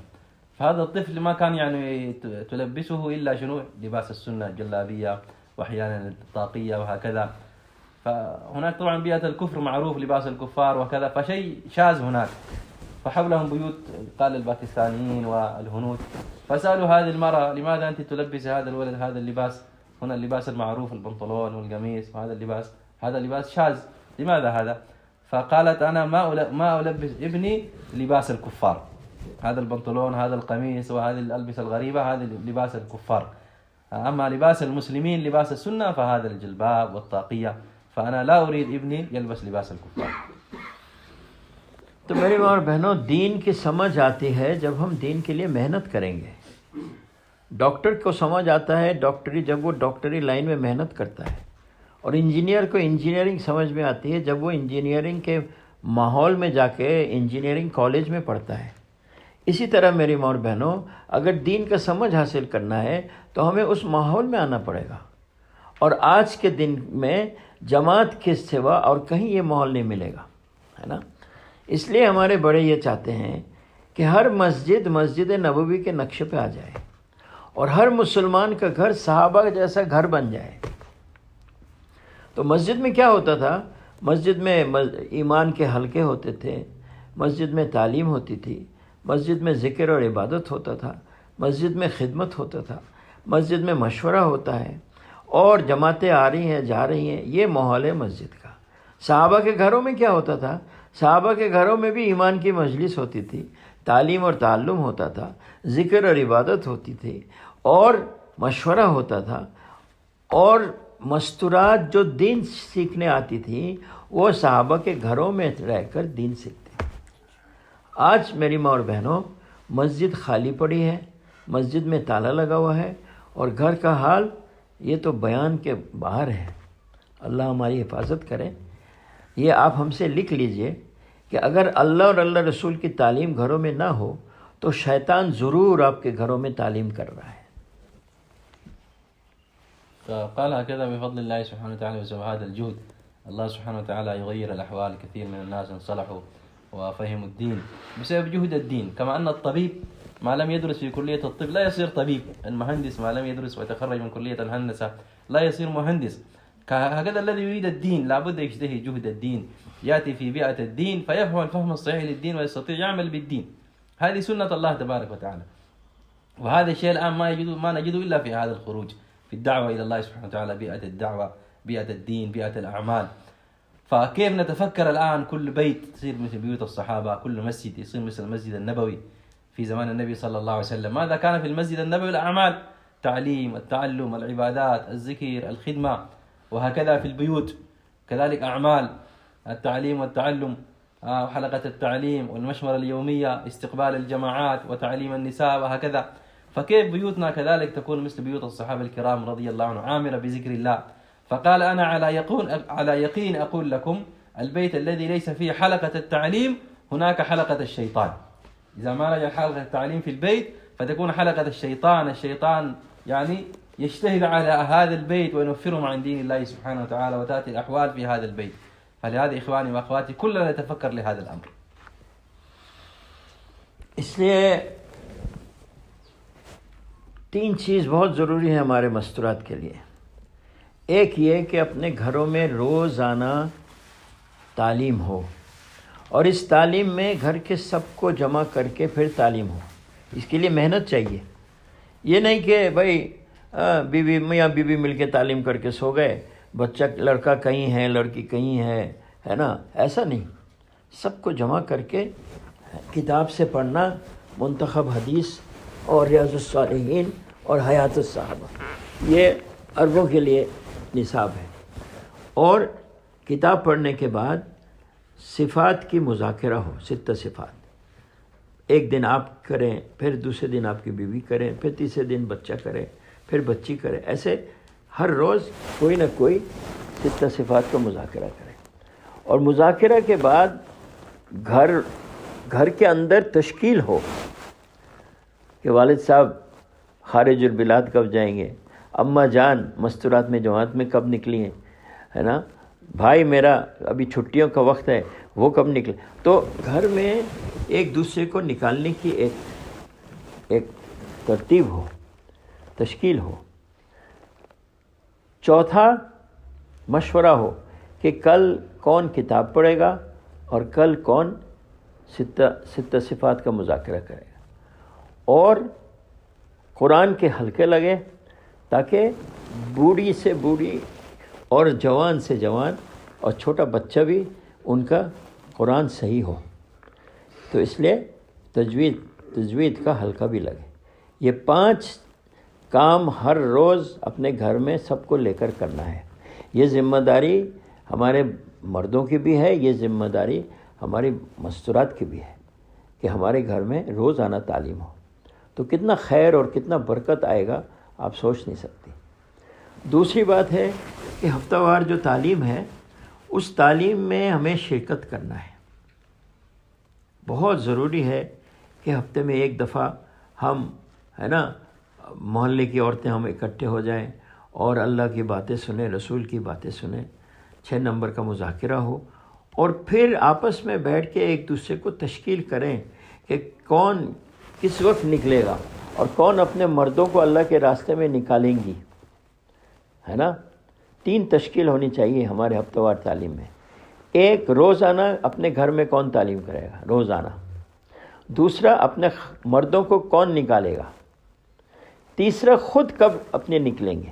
فهذا الطفل ما كان يعني تلبسه إلا شنو لباس السنة، الجلابية وأحيانا الطاقية وهكذا. فهناك طبعا بيئة الكفر معروف لباس الكفار وكذا، فشيء شاذ هناك. فحولهم بيوت قال الباكستانيين والهنود، فسألوا هذه المرأة لماذا أنت تلبس هذا الولد هذا اللباس، هنا اللباس المعروف البنطلون والقميص، وهذا اللباس هذا لباس شاذ، لماذا هذا؟ فقالت أنا ما ألبس ابني لباس الكفار، هذا البنطلون هذا القميص وهذه الألبسة الغريبة هذا لباس الكفار، أما لباس المسلمين لباس السنة فهذا الجلباب والطاقية، فأنا لا أريد ابني يلبس لباس الكفار. تو میری ماں اور بہنوں، دین کی سمجھ آتی ہے جب ہم دین کے لیے محنت کریں گے. ڈاکٹر کو سمجھ آتا ہے ڈاکٹری جب وہ ڈاکٹری لائن میں محنت کرتا ہے، اور انجینئر کو انجینئرنگ سمجھ میں آتی ہے جب وہ انجینئرنگ کے ماحول میں جا کے انجینئرنگ کالج میں پڑھتا ہے. اسی طرح میری ماں اور بہنوں، اگر دین کا سمجھ حاصل کرنا ہے تو ہمیں اس ماحول میں آنا پڑے گا، اور آج کے دن میں جماعت کے سوا اور کہیں یہ ماحول نہیں ملے گا، ہے نا. اس لیے ہمارے بڑے یہ چاہتے ہیں کہ ہر مسجد مسجد نبوی کے نقشے پہ آ جائے، اور ہر مسلمان کا گھر صحابہ جیسا گھر بن جائے. تو مسجد میں کیا ہوتا تھا؟ مسجد میں ایمان کے حلقے ہوتے تھے، مسجد میں تعلیم ہوتی تھی، مسجد میں ذکر اور عبادت ہوتا تھا، مسجد میں خدمت ہوتا تھا، مسجد میں مشورہ ہوتا ہے، اور جماعتیں آ رہی ہیں جا رہی ہیں، یہ ماحول ہے مسجد کا. صحابہ کے گھروں میں کیا ہوتا تھا؟ صحابہ کے گھروں میں بھی ایمان کی مجلس ہوتی تھی، تعلیم اور تعلم ہوتا تھا، ذکر اور عبادت ہوتی تھی، اور مشورہ ہوتا تھا، اور مستورات جو دین سیکھنے آتی تھی وہ صحابہ کے گھروں میں رہ کر دین سیکھتے. آج میری ماں اور بہنوں، مسجد خالی پڑی ہے، مسجد میں تالا لگا ہوا ہے، اور گھر کا حال یہ تو بیان کے باہر ہے. اللہ ہماری حفاظت کرے. یہ آپ ہم سے لکھ لیجئے کہ اگر اللہ اور اللہ رسول کی تعلیم گھروں میں نہ ہو تو شیطان ضرور آپ کے گھروں میں تعلیم کر رہا ہے. فقال هكذا بفضل الله سبحانه وتعالى وسبب هذا الجهد الله سبحانه وتعالى يغير الأحوال. كثير من الناس انصلحوا وفهموا الدين بسبب جهد الدين. كما أن الطبيب ما لم يدرس في كلية الطب لا يصير طبيب، المهندس ما لم يدرس ويتخرج من كلية الهندسة لا يصير مهندس. هكذا الذي يريد الدين لابد يجتهد جهد الدين، يأتي في بيئة الدين فيفهم الفهم الصحيح للدين ويستطيع يعمل بالدين. هذه سنة الله تبارك وتعالى، وهذا الشيء الآن ما نجده إلا في هذا الخروج. في الدعوة إلى الله سبحانه وتعالى، بيئة الدعوة، بيئة الدين، بيئة الأعمال. فكيف نتفكر الآن كل بيت تصير مثل بيوت الصحابة، كل مسجد يصير مثل المسجد النبوي في زمان النبي صلى الله عليه وسلم. ماذا كان في المسجد النبوي؟ الأعمال، تعليم، التعلم، العبادات، الذكر، الخدمة، وهكذا في البيوت كذلك أعمال التعليم والتعلم، حلقة التعليم والمشورة اليومية، استقبال الجماعات وتعليم النساء وهكذا. فكيف بيوتنا كذلك تكون مثل بيوت الصحابة الكرام رضي الله عنهم، عامرة بذكر الله. فقال أنا على يقين أقول لكم البيت الذي ليس فيه حلقة التعليم هناك حلقة الشيطان. إذا ما نجح حلقة التعليم في البيت فتكون حلقة الشيطان يعني يجتهد على هذا البيت وينفرهم عن دين الله سبحانه وتعالى، وتأتي الأحوال في هذا البيت. فلهذا إخواني وأخواتي كلنا نتفكر لهذا الأمر. اس لیے 3 چیز بہت ضروری ہے ہمارے مستورات کے لیے. ایک یہ کہ اپنے گھروں میں روزانہ تعلیم ہو، اور اس تعلیم میں گھر کے سب کو جمع کر کے پھر تعلیم ہو. اس کے لیے محنت چاہیے. یہ نہیں کہ بھائی بیوی میاں بیوی مل کے تعلیم کر کے سو گئے، بچہ لڑکا کہیں ہے لڑکی کہیں ہے نا، ایسا نہیں. سب کو جمع کر کے کتاب سے پڑھنا، منتخب حدیث اور ریاض الصالحین اور حیات الصحابہ، یہ عربوں کے لیے نصاب ہے. اور کتاب پڑھنے کے بعد صفات کی مذاکرہ ہو، 6 صفات. ایک دن آپ کریں، پھر دوسرے دن آپ کی بیوی کریں، پھر تیسرے دن بچہ کرے، پھر بچی کرے. ایسے ہر روز کوئی نہ کوئی 6 صفات کا مذاکرہ کرے. اور مذاکرہ کے بعد گھر کے اندر تشکیل ہو کہ والد صاحب خارج البلاد کب جائیں گے، اماں جان مستورات میں جماعت میں کب نکلی ہیں، ہے نا، بھائی میرا ابھی چھٹیوں کا وقت ہے وہ کب نکلے. تو گھر میں ایک دوسرے کو نکالنے کی ایک ترتیب ہو، تشکیل ہو. چوتھا مشورہ ہو کہ کل کون کتاب پڑھے گا اور کل کون 6 صفات کا مذاکرہ کرے گا. اور قرآن کے حلقے لگے تاکہ بوڑھی سے بوڑھی اور جوان سے جوان اور چھوٹا بچہ بھی ان کا قرآن صحیح ہو. تو اس لیے تجوید کا حلقہ بھی لگے. یہ 5 کام ہر روز اپنے گھر میں سب کو لے کر کرنا ہے. یہ ذمہ داری ہمارے مردوں کی بھی ہے، یہ ذمہ داری ہماری مستورات کی بھی ہے کہ ہمارے گھر میں روزانہ تعلیم ہو. تو کتنا خیر اور کتنا برکت آئے گا آپ سوچ نہیں سکتی. دوسری بات ہے کہ ہفتہ وار جو تعلیم ہے اس تعلیم میں ہمیں شرکت کرنا ہے. بہت ضروری ہے کہ ہفتے میں ایک دفعہ ہم، ہے نا، محلے کی عورتیں ہم اکٹھے ہو جائیں اور اللہ کی باتیں سنیں، رسول کی باتیں سنیں. 6 نمبر کا مذاکرہ ہو اور پھر آپس میں بیٹھ کے ایک دوسرے کو تشکیل کریں کہ کون کس وقت نکلے گا اور کون اپنے مردوں کو اللہ کے راستے میں نکالیں گی، ہے نا. 3 تشکیل ہونی چاہیے ہمارے ہفتہ وار تعلیم میں. ایک، روزانہ اپنے گھر میں کون تعلیم کرے گا روزانہ. دوسرا، اپنے مردوں کو کون نکالے گا. تیسرا، خود کب اپنے نکلیں گے.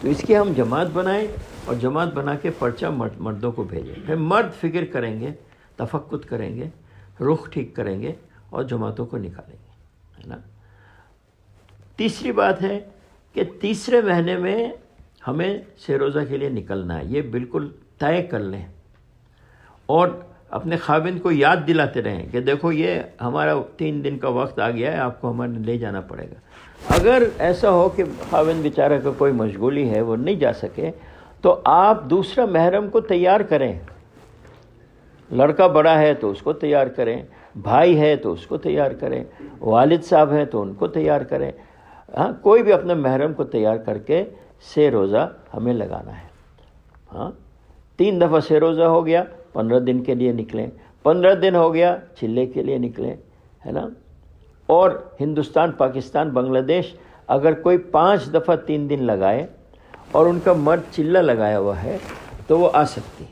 تو اس کی ہم جماعت بنائیں اور جماعت بنا کے پرچہ مردوں کو بھیجیں. پھر مرد فکر کریں گے، تفقد کریں گے، رخ ٹھیک کریں گے اور جماعتوں کو نکالیں گے، ہے نا. تیسری بات ہے کہ تیسرے مہینے میں ہمیں 6 روزہ کے لیے نکلنا ہے. یہ بالکل طے کر لیں اور اپنے خاوند کو یاد دلاتے رہیں کہ دیکھو یہ ہمارا 3 دن کا وقت آ گیا ہے، آپ کو ہمیں لے جانا پڑے گا. اگر ایسا ہو کہ خاوند بیچارہ کا کوئی مشغولی ہے وہ نہیں جا سکے تو آپ دوسرا محرم کو تیار کریں. لڑکا بڑا ہے تو اس کو تیار کریں، بھائی ہے تو اس کو تیار کریں، والد صاحب ہیں تو ان کو تیار کریں. ہاں، کوئی بھی اپنے محرم کو تیار کر کے 6 روزہ ہمیں لگانا ہے. ہاں، 3 دفعہ 6 روزہ ہو گیا، 15 دن کے لیے نکلیں. 15 دن ہو گیا، چلے کے لیے نکلیں، ہے نا. اور ہندوستان، پاکستان، بنگلہ دیش اگر کوئی 5 دفعہ 3 دن لگائے اور ان کا مرد چلہ لگایا ہوا ہے تو وہ آ سکتی.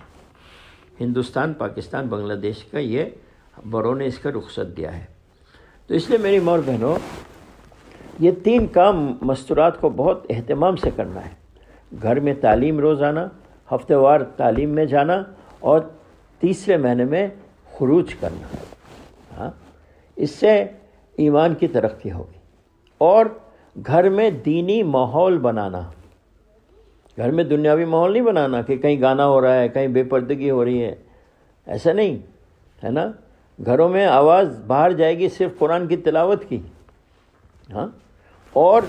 ہندوستان، پاکستان، بنگلہ دیش کا یہ بڑوں نے اس کا رخصت دیا ہے. تو اس لیے میری ماں اور بہنوں، یہ 3 کام مستورات کو بہت اہتمام سے کرنا ہے. گھر میں تعلیم روزانہ، ہفتہ وار تعلیم میں جانا، اور تیسرے مہینے میں خروج کرنا. ہاں، اس سے ایمان کی ترقی ہوگی. اور گھر میں دینی ماحول بنانا، گھر میں دنیاوی ماحول نہیں بنانا کہ کہیں گانا ہو رہا ہے، کہیں بے پردگی ہو رہی ہے، ایسا نہیں ہے نا. گھروں میں آواز باہر جائے گی صرف قرآن کی تلاوت کی. ہاں، اور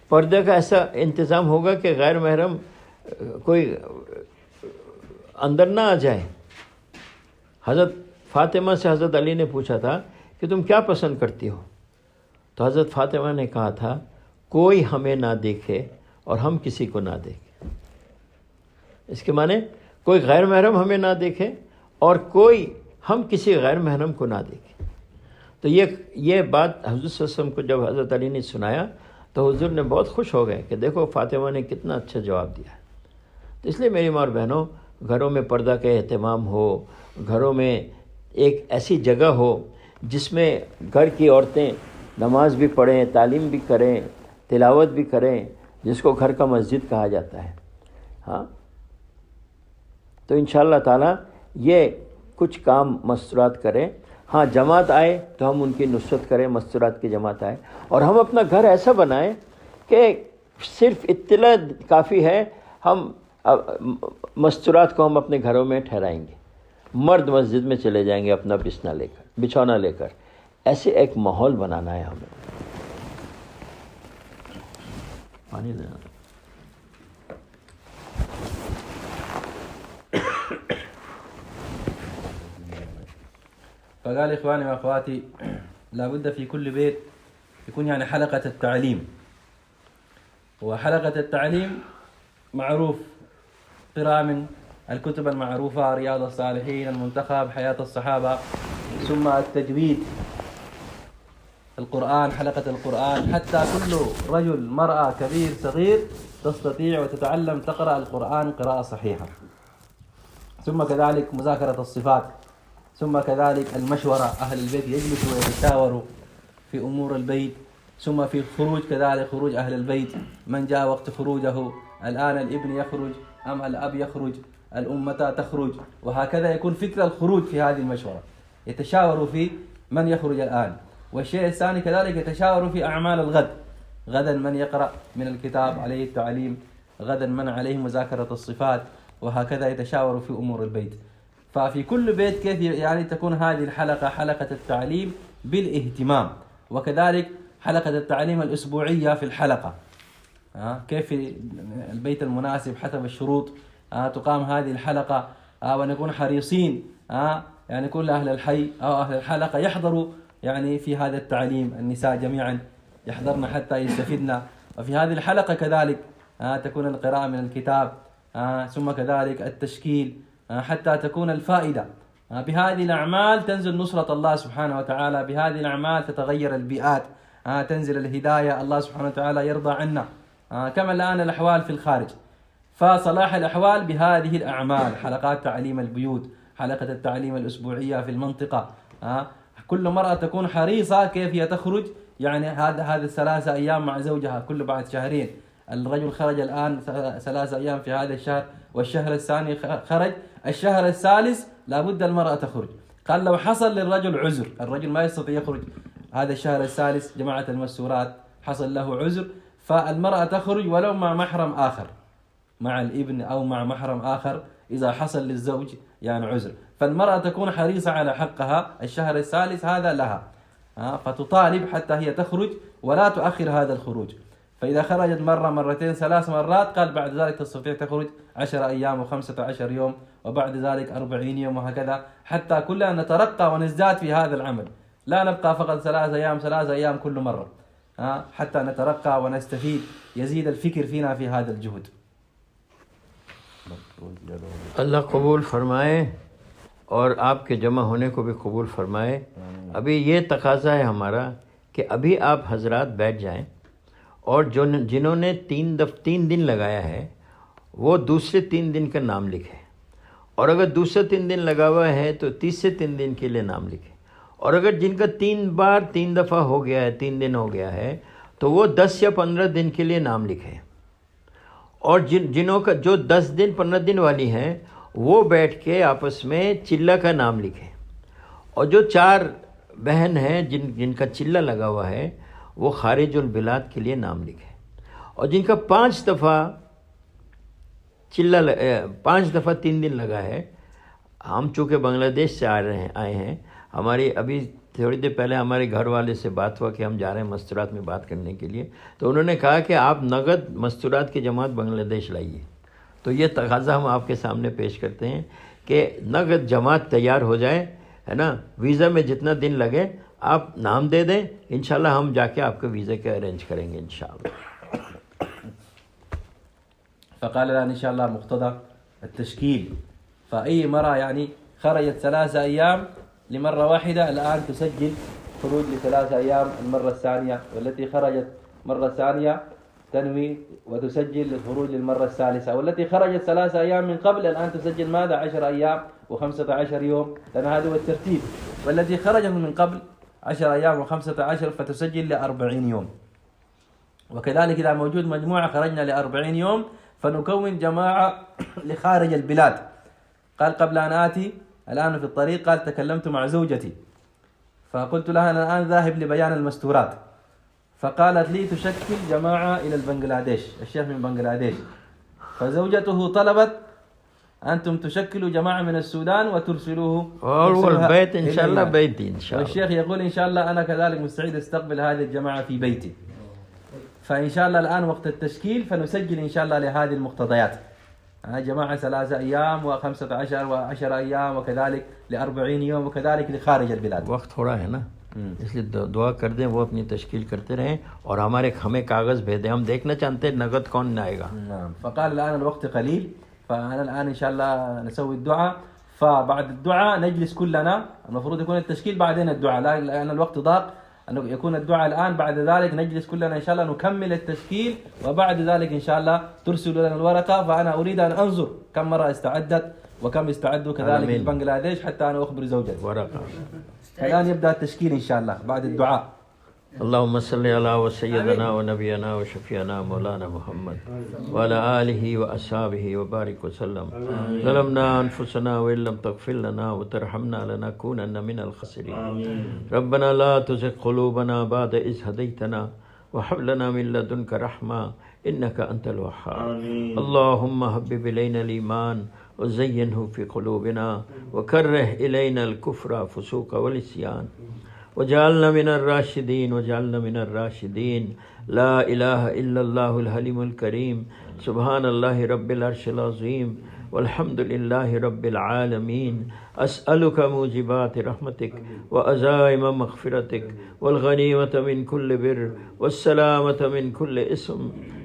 پردے کا ایسا انتظام ہوگا کہ غیر محرم کوئی اندر نہ آ جائے. حضرت فاطمہ سے حضرت علی نے پوچھا تھا کہ تم کیا پسند کرتی ہو؟ تو حضرت فاطمہ نے کہا تھا کوئی ہمیں نہ دیکھے اور ہم کسی کو نہ دیکھیں. اس کے معنی کوئی غیر محرم ہمیں نہ دیکھے اور کوئی ہم کسی غیر محرم کو نہ دیکھیں. تو یہ بات حضرت صلی اللہ علیہ وسلم کو جب حضرت علی نے سنایا تو حضور نے بہت خوش ہو گئے کہ دیکھو فاطمہ نے کتنا اچھا جواب دیا ہے. تو اس لیے میری ماں اور بہنوں، گھروں میں پردہ کا اہتمام ہو، گھروں میں ایک ایسی جگہ ہو جس میں گھر کی عورتیں نماز بھی پڑھیں، تعلیم بھی کریں، تلاوت بھی کریں، جس کو گھر کا مسجد کہا جاتا ہے. ہاں، تو انشاءاللہ تعالی یہ کچھ کام مستورات کریں. ہاں، جماعت آئے تو ہم ان کی نصرت کریں، مستورات کی جماعت آئے، اور ہم اپنا گھر ایسا بنائیں کہ صرف اطلاع کافی ہے. ہم مستورات کو ہم اپنے گھروں میں ٹھہرائیں گے، مرد مسجد میں چلے جائیں گے اپنا بچھونا لے کر. ایسے ایک ماحول بنانا ہے ہمیں. پانی لینا. فقال إخواني وأخواتي لابد في كل بيت يكون يعني حلقة التعليم. وحلقة التعليم معروف قراءة من الكتب المعروفة، رياض الصالحين، المنتخب، حياة الصحابة، ثم التجويد، القرآن، حلقة القرآن، حتى كل رجل، مرأة، كبير، صغير تستطيع وتتعلم تقرأ القرآن قراءة صحيحة. ثم كذلك مذاكرة الصفات، ثم كذلك المشورة، أهل البيت يجلسوا ويتشاوروا في أمور البيت. ثم في الخروج كذلك، خروج أهل البيت، من جاء وقت خروجه، الآن الابن يخرج أم الأب يخرج، الأم متى تخرج، وهكذا يكون فكر الخروج في هذه المشورة. يتشاوروا في من يخرج الآن. والشيء الثاني كذلك يتشاوروا في أعمال الغد، غدا من يقرأ من الكتاب عليه التعليم، غدا من عليه مذاكرة الصفات، وهكذا يتشاوروا في أمور البيت. ففي كل بيت كيف يعني تكون هذه الحلقة، حلقة التعليم بالاهتمام. وكذلك حلقة التعليم الأسبوعية في الحلقة، كيف في البيت المناسب حسب الشروط تقام هذه الحلقة، ونكون حريصين يعني كل أهل الحي أو أهل الحلقة يحضروا يعني في هذا التعليم، النساء جميعا يحضرن حتى يستفدن. وفي هذه الحلقة كذلك تكون القراءة من الكتاب، ثم كذلك التشكيل، حتى تكون الفائدة. بهذه الأعمال تنزل نصرة الله سبحانه وتعالى، بهذه الأعمال تتغير البيئات، تنزل الهداية، الله سبحانه وتعالى يرضى عنا. كما الآن الأحوال في الخارج، فصلاح الأحوال بهذه الأعمال، حلقات تعليم البيوت، حلقة التعليم الأسبوعية في المنطقة. كل مرأة تكون حريصة كيف هي تخرج، يعني هذه 3 أيام مع زوجها كل بعد شهرين. الرجل خرج الآن 3 أيام في هذا الشهر، والشهر الثاني خرج، الشهر الثالث لابد المرأة تخرج. قال لو حصل للرجل عذر، الرجل ما يستطيع يخرج هذا الشهر الثالث، جماعة المستورات حصل له عذر، فالمرأة تخرج ولو مع محرم آخر، مع الابن أو مع محرم آخر إذا حصل للزوج يعني عذر. فالمرأة تكون حريصة على حقها، الشهر الثالث هذا لها، فتطالب حتى هي تخرج ولا تؤخر هذا الخروج. فإذا خرجت مرة، مرتين، 3 مرات، قال بعد ذلك تستطيع تخرج 10 أيام و15 يوم، وبعد ذلك 40 يوم، وهكذا، حتى كلنا نترقى ونزداد في هذا العمل. لا نبقى فقط 3 أيام كل مرة، حتى نترقى ونستفيد، يزيد الفكر فينا في هذا الجهد. اللہ قبول فرمائے اور آپ کے جمع ہونے کو بھی قبول فرمائے. ابھی یہ تقاضا ہے ہمارا کہ ابھی آپ حضرات بیٹھ جائیں، اور جنہوں نے 3 دن لگایا ہے وہ دوسرے 3 دن کا نام لکھیں، اور اگر دوسرے 3 دن لگا ہوا ہے تو تیسرے 3 دن کے لیے نام لکھیں، اور اگر جن کا 3 دفعہ ہو گیا ہے، 3 دن ہو گیا ہے، تو وہ 10 یا 15 دن کے لیے نام لکھیں، اور جنہوں کا جو 10 دن 15 دن والی ہیں وہ بیٹھ کے آپس میں چلہ کا نام لکھیں، اور جو 4 بہن ہیں جن کا چلہ لگا ہوا ہے وہ خارج البلاد کے لیے نام لکھیں، اور جن کا 5 دفعہ چلہ 5 دفعہ 3 دن لگا ہے، ہم چونکہ بنگلہ دیش سے آئے ہیں، ہماری ابھی تھوڑی دیر پہلے ہمارے گھر والے سے بات ہوا کہ ہم جا رہے ہیں مستورات میں بات کرنے کے لیے، تو انہوں نے کہا کہ آپ نقد مستورات کی جماعت بنگلہ دیش لائیے، تو یہ تقاضا ہم آپ کے سامنے پیش کرتے ہیں کہ نقد جماعت تیار ہو جائے، ہے نا، ویزا میں جتنا دن لگے آپ نام دے دیں، انشاءاللہ ہم جا کے آپ کے ویزے کے ارینج کریں گے انشاءاللہ۔ فقال الآن إن شاء الله مقتضى التشكيل، فأي مرة يعني خرجت 3 أيام لمرة واحدة الآن تسجل خروج ل3 أيام المرة الثانية، والتي خرجت مرة ثانية تنوي وتسجل الخروج للمرة الثالثة، والتي خرجت 3 أيام من قبل الآن تسجل ماذا 10 أيام و15 يوم، لأن هذا هو الترتيب، والتي خرجت من قبل 10 أيام و15 فتسجل ل40 يوم. وكذلك إذا موجود مجموعة خرجنا ل40 يوم فنكون جماعة لخارج البلاد. قال قبل أن آتي الآن في الطريق قال تكلمت مع زوجتي فقلت لها أنا الآن ذاهب لبيان المستورات، فقالت لي تشكل جماعة إلى البنغلاديش، الشيخ من بنغلاديش، فزوجته طلبت أنتم تشكلوا جماعة من السودان وترسلوه والبيت إن شاء الله بيتي إن شاء الله، والشيخ يقول إن شاء الله أنا كذلك مستعد أستقبل هذه الجماعة في بيتي، فإن شاء الله الآن وقت التشكيل فنسجل إن شاء الله لهذه المقتضيات، جماعة 3 أيام و15 و10 أيام وكذلك ل40 يوم وكذلك لخارج البلاد. وقت تھوڑا ہے نا، اس لیے دعا کر دیں وہ اپنی تشکیل کرتے رہیں، اور ہمیں کاغذ بھیجیں، ہم دیکھنا چاہتے ہیں نقد کون آئے گا. فقال الآن الوقت قليل، فأنا الآن إن شاء الله نسوي الدعاء، فبعد الدعاء نجلس كلنا، المفروض يكون التشكيل بعدين الدعاء، لأن الوقت ضاق، أنه يكون الدعاء الآن، بعد ذلك نجلس كلنا إن شاء الله نكمل التشكيل، وبعد ذلك إن شاء الله ترسل لنا الورقة، فأنا أريد أن أنظر كم مرة استعدت وكم استعدوا كذلك في بنغلاديش حتى أنا أخبر زوجتي. ورقة. الآن يبدأ التشكيل إن شاء الله بعد الدعاء. اللهم صل على سيدنا ونبينا وشفيعنا مولانا محمد وعلى آله وأصحابه وبارك وسلم. ظلمنا أنفسنا وإن لم تغفر لنا وترحمنا لنكونن من الخاسرين. ربنا لا تزغ قلوبنا بعد إذ هديتنا وهب لنا من لدنك رحمة إنك أنت الوهاب. اللهم حبب إلينا الإيمان وزينه في قلوبنا وكره إلينا الكفر والفسوق والعصيان وجعلنا من الراشدين. لا إله إلا الله الحليم الكريم. سبحان الله رب العرش العظيم والحمد لله رب العالمين. أسألك موجبات رحمتك وعزائم مغفرتك والغنيمة من كل بر والسلامة من كل إثم.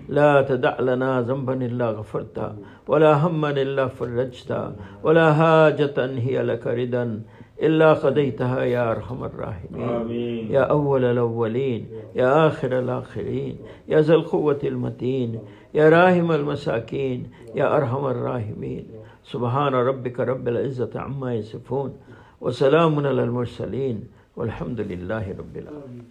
لا تدع لنا ذنبا إلا غفرتها ولا هما إلا فرجتها ولا حاجة هي لك ردا إلا قضيتها يا أرحم الراحمين. يا أول الأولين يا آخر الآخرين يا ذا القوة المتين يا راحم المساكين يا أرحم الراحمين. سبحان ربك رب العزة عما يصفون وسلام على المرسلين والحمد لله رب العالمين.